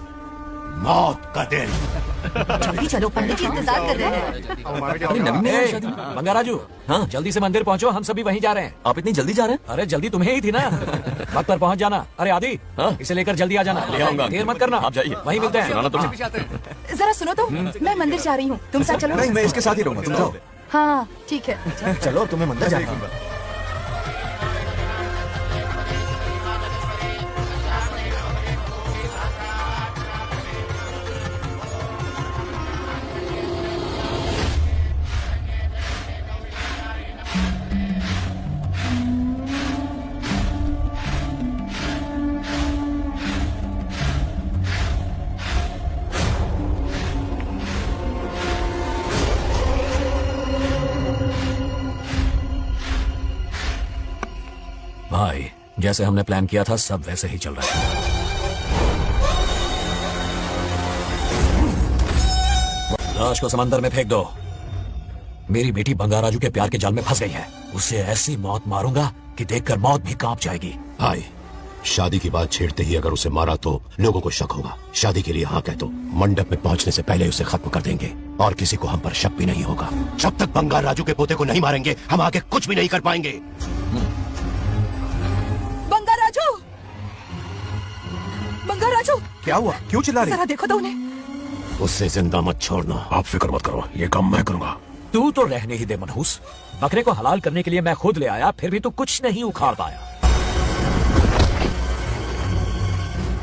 मौत का दिन. जल्दी चलो, पंडित जी इंतजार कर रहे हैं. बंगाराजू, हाँ जल्दी से मंदिर पहुंचो, हम सभी वहीं जा रहे हैं. आप इतनी जल्दी जा रहे हैं? अरे जल्दी तुम्हें ही थी ना. वक्त पर पहुंच जाना. अरे आदि, इसे लेकर जल्दी आ जाना. ले आऊंगा. देर मत करना. आप जाइए. वहीं मिलते हैं. सुनाना तुम. जरा सुनो तो, मैं मंदिर जा रही हूँ, तुम साथ चलो. नहीं, मैं इसके साथ ही रहूंगा. तुम जाओ. हाँ ठीक है. चलो, तुम्हें मंदिर जाना. भाई जैसे हमने प्लान किया था सब वैसे ही चल रहा है। लाश को समंदर में फेंक दो। मेरी बेटी बंगाराजू के प्यार के जाल में फंस गई है। उसे ऐसी मौत मारूंगा कि देखकर मौत भी कांप जाएगी। भाई शादी की बात छेड़ते ही अगर उसे मारा तो लोगों को शक होगा। शादी के लिए हाँ कह दो, मंडप में पहुंचने से पहले उसे खत्म कर देंगे और किसी को हम पर शक भी नहीं होगा। जब तक बंगाराजू के पोते को नहीं मारेंगे हम आगे कुछ भी नहीं कर पाएंगे। बंगाराजू, बंगाराजू, क्या हुआ? क्यों चिल्ला रही? जरा देखो तो उन्हें। उससे जिंदा मत छोड़ना। आप फिक्र मत करो, ये काम मैं करूंगा। तू तो रहने ही दे मनहूस। बकरे को हलाल करने के लिए मैं खुद ले आया, फिर भी तू कुछ नहीं उखाड़ पाया।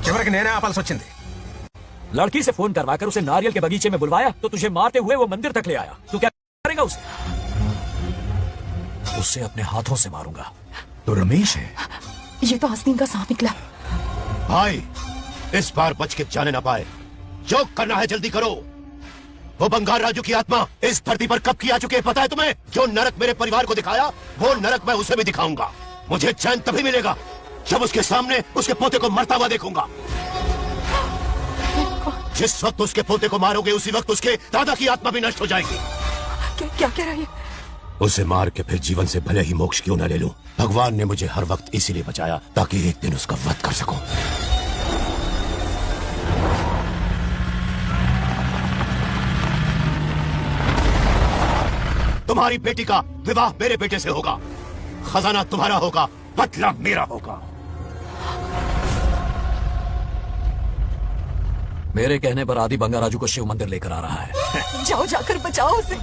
చివరికి నేనే ఆపాల్సి వచ్చింది। लड़की से फोन करवाकर उसे नारियल के बगीचे में बुलवाया तो तुझे मारते हुए वो मंदिर तक ले आया। तू क्या करेगा उसे? उसे अपने हाथों से मारूंगा। तो रमेश है। ये तो आस्तीन का सांप निकला। भाई इस बार बच के जाने ना पाए। जो करना है जल्दी करो। वो बंगाराजू की आत्मा इस धरती पर कब की आ चुकी है पता है तुम्हें? जो नरक मेरे परिवार को दिखाया वो नरक मैं उसे भी दिखाऊंगा। मुझे चैन तभी मिलेगा जब उसके सामने उसके पोते को मरता हुआ देखूंगा। जिस वक्त उसके पोते को मारोगे उसी वक्त उसके दादा की आत्मा भी नष्ट हो जाएगी। क्या कह रहा है? उसे मार के फिर जीवन से भले ही मोक्ष क्यों न ले लूं। भगवान ने मुझे हर वक्त इसीलिए बचाया ताकि एक दिन उसका वध कर सकूं। तुम्हारी बेटी का विवाह मेरे बेटे से होगा। खजाना तुम्हारा होगा, बदला मेरा होगा। मेरे कहने पर आदि बंगाराजू को शिव मंदिर लेकर आ रहा है। जाओ, जाकर बचाओ उसे।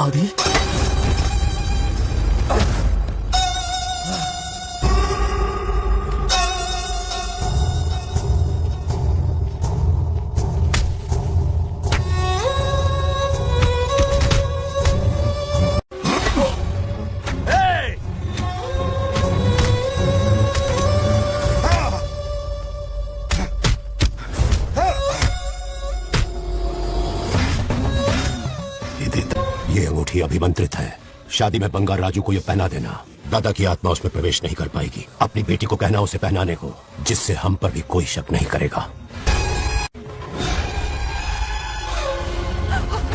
आदि, ये अंगूठी अभिमंत्रित है। शादी में बंगाराजू को ये पहना देना। दादा की आत्मा उसमें प्रवेश नहीं कर पाएगी। अपनी बेटी को कहना उसे पहनाने को, जिससे हम पर भी कोई शक नहीं करेगा।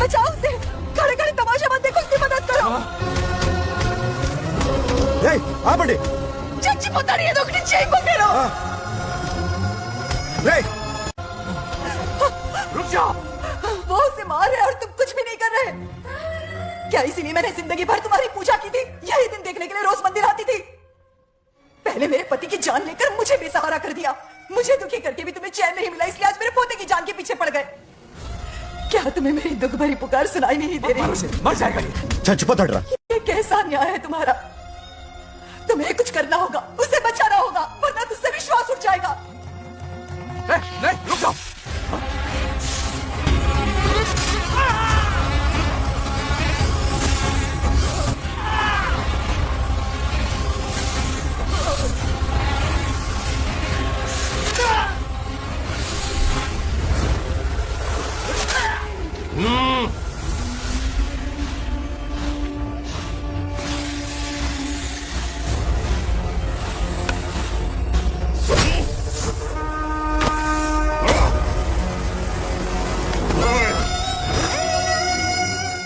बचाओ उसे। खड़े खड़े तमाशा मत देखो, उसकी मदद करो। आ बड़े चच्ची पता नहीं है, दोगनी चेक पकड़ो। रुक जाओ। वो उसे मार रहे और तुम कुछ भी नहीं कर रहे। क्या इसीलिए मैंने जिंदगी भर तुम्हारी पूजा की थी? यही दिन देखने के लिए रोज मंदिर आती थी। पहले मेरे पति की जान लेकर मुझे बेसहारा कर दिया। मुझे दुखी करके भी तुम्हें चैन नहीं मिला, इसलिए आज मेरे पोते की जान के पीछे पड़ गए। क्या तुम्हें मेरी दुख भरी पुकार सुनाई नहीं दे रही? मर जाएगा ये। चुप हट रहा। ये कैसा न्याय है तुम्हारा? तुम्हें कुछ करना होगा, उसे बचाना होगा, वरना तुझसे विश्वास उठ जाएगा। नहीं, रुक जाओ।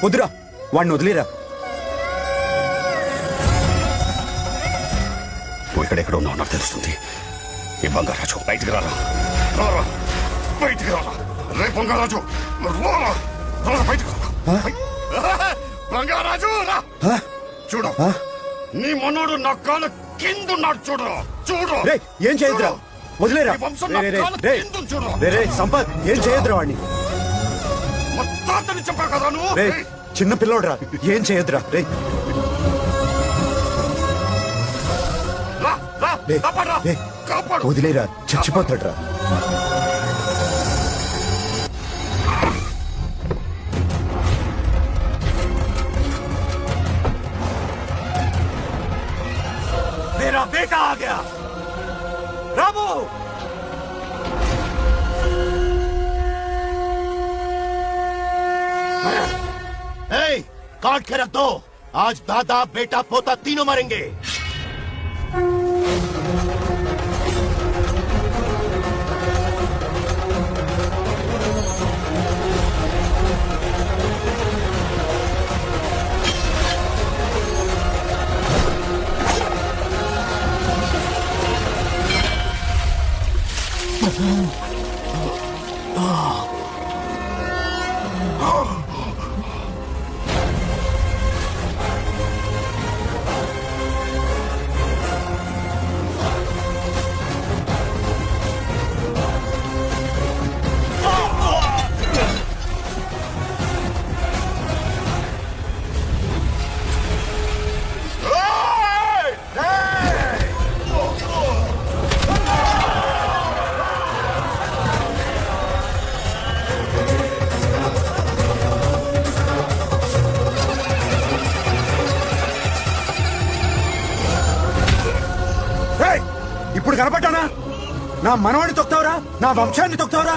వదిరా వాడిని వదిలేరా. నువ్వు ఇక్కడెక్కడ ఉన్నావు నాకు తెలుస్తుంది. ఈ బంగారాజు బయటికి రారా, రారా బయటికి రారా. రే బంగారాజు రారా, రారా బయటికి రారా. బంగారాజు రా. చూడు నీ మనోడు నా కాళ్ళ కిందున్నాడు. చూడు చూడు. ఏం చేయదురా, వదిలేరా. సంపత్ ఏం చేయదురా వాడిని. తాతని చెప్పా కదా నువ్వు. చిన్న పిల్లోడ్రా, ఏం చేయదురా. రే వదిలేరా, చచ్చిపోతాడ్రా. मेरा बेटा आ गया. रामू ए, काट के रख दो। आज दादा बेटा पोता तीनों मरेंगे। ఇప్పుడు కనపడ్డానా? నా మనవాడిని తొక్తావురా, నా వంశాన్ని తొక్తావురా.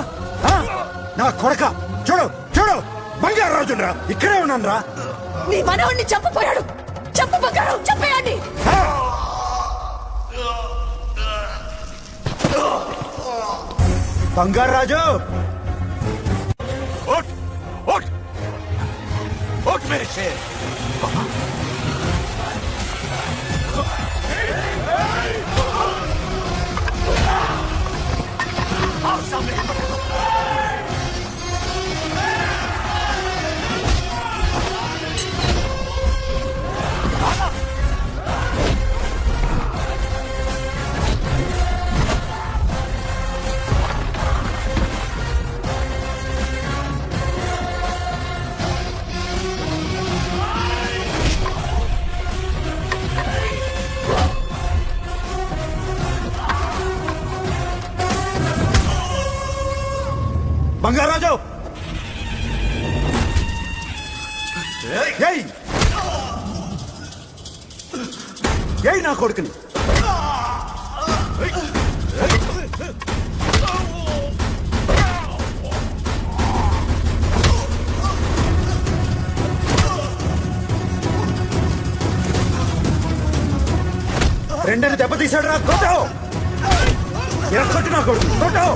నా కొడక చూడు చూడు, బంగారు రాజురా, ఇక్కడే ఉన్నాను రా. నీ మనవాడిని చంపపోయాడు. చంపు బంగారం, చంపేయండి. బంగారు రాజు, उठ उठ उठ मेरे शेर। आओ सामने। బంగారు రాజు, ఏయ్ ఏయ్ నా కొడుకుని. రెండని దెబ్బతీశాడు రా, కొట్టావు. ఎరకొట్టు నా కొడుకు, కొట్టావు.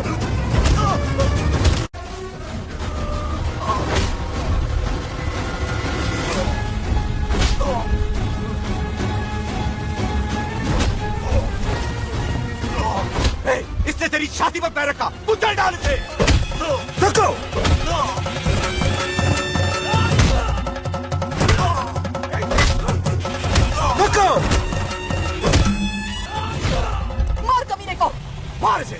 इसने तेरी छाती पर पैर रखा, उधर डाल इसे। रुको, रुको, मार कमीने को, मार इसे।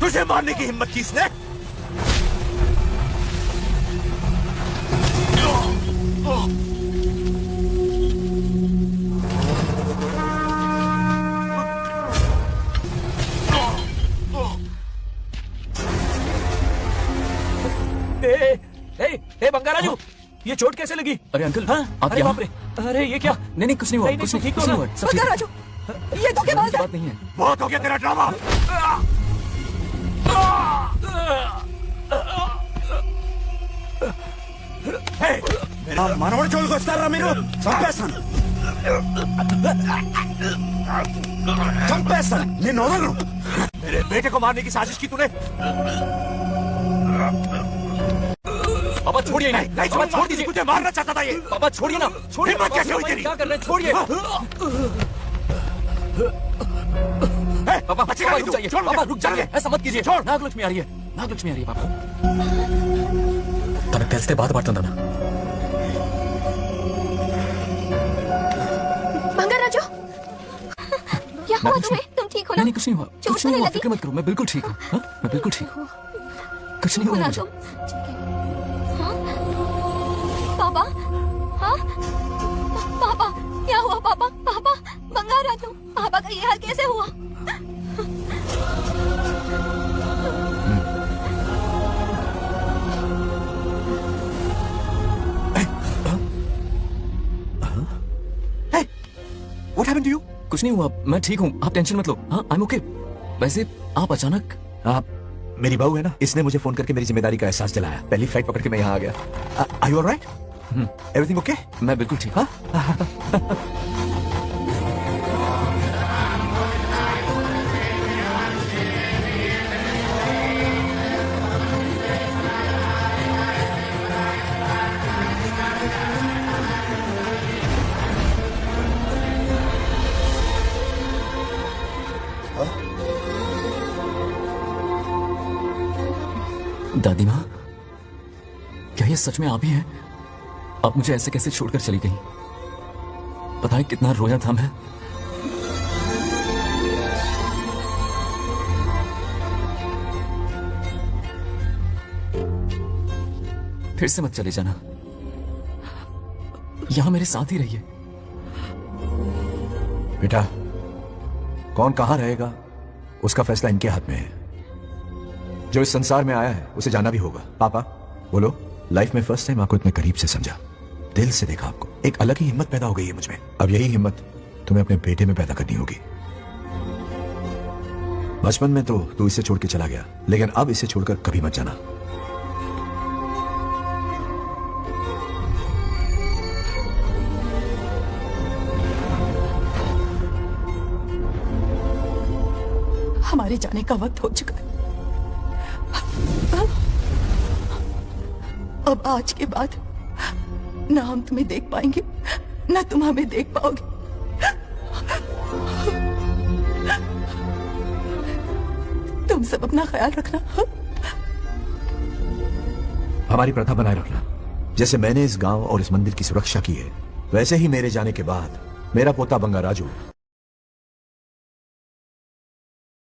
तुझे मारने की हिम्मत किसने? बंगाराजू, ये चोट कैसे लगी? अरे अंकल, हाँ? आप अरे बाप रे, अरे ये क्या? नहीं कुछ नहीं हुआ, कुछ नहीं हुआ। बंगाराजू, ये धोखेबाज है। बात नहीं है। बहुत हो गया तेरा ड्रामा। మనవాడి జోలికి వస్తారా మీరు? చంపేస్తాను, చంపేస్తాను, నేను వదలను. मेरे बेटे को मारने की साजिश की तूने? पापा छोड़िए ना, पापा छोड़ दीजिए। तुझे मारना चाहता था ये। पापा छोड़िए ना, छोड़िए। हिम्मत कैसे हुई तेरी? क्या कर रहे हैं? छोड़िए। पापा रुक जाइए, पापा रुक जाइए, ऐसा मत कीजिए। नागलक्ष्मी आ रही है, नागलक्ष्मी आ रही है पापा। तनक తెలిస్తే బాధపడుతుందన్నా. బంగారాజు, क्या हुआ तुम्हें? तुम ठीक हो ना? नहीं कुछ नहीं हुआ, कुछ नहीं हुआ, फिक्र मत करो, मैं बिल्कुल ठीक हूँ। मैं बिल्कुल ठीक हूँ, कुछ नहीं हुआ मुझे। पापा, हाँ पापा, क्या हुआ पापा? पापा, बंगाराजू, पापा का ये हाल कैसे हुआ? What happened to you? कुछ नहीं हुआ, मैं ठीक हूँ, आप टेंशन मत लो। हाँ, I'm okay। वैसे आप अचानक मेरी बहू है ना, इसने मुझे फोन करके मेरी जिम्मेदारी का एहसास दिलाया। पहली फ्लाइट पकड़ के मैं यहाँ आ गया। Are you alright? Everything okay? मैं बिल्कुल ठीक। हाँ? दादी माँ, क्या ये सच में आप ही हैं? आप मुझे ऐसे कैसे छोड़कर चली गई? पता है कितना रोया था मैं। फिर से मत चले जाना, यहां मेरे साथ ही रहिए। बेटा, कौन कहां रहेगा उसका फैसला इनके हाथ में है। जो इस संसार में आया है उसे जाना भी होगा। पापा बोलो, लाइफ में फर्स्ट टाइम आपको इतने करीब से समझा, दिल से देखा आपको। एक अलग ही हिम्मत पैदा हो गई है मुझ में। अब यही हिम्मत तुम्हें अपने बेटे में पैदा करनी होगी। बचपन में तो तू इसे छोड़ के चला गया, लेकिन अब इसे छोड़कर कभी मत जाना। हमारे जाने का वक्त हो चुका है। अब आज के बाद ना हम तुम्हें देख पाएंगे, ना तुम हमें देख पाओगे। तुम सब अपना ख्याल रखना। हमारी प्रथा बनाए रखना। जैसे मैंने इस गांव और इस मंदिर की सुरक्षा की है, वैसे ही मेरे जाने के बाद मेरा पोता बंगा राजू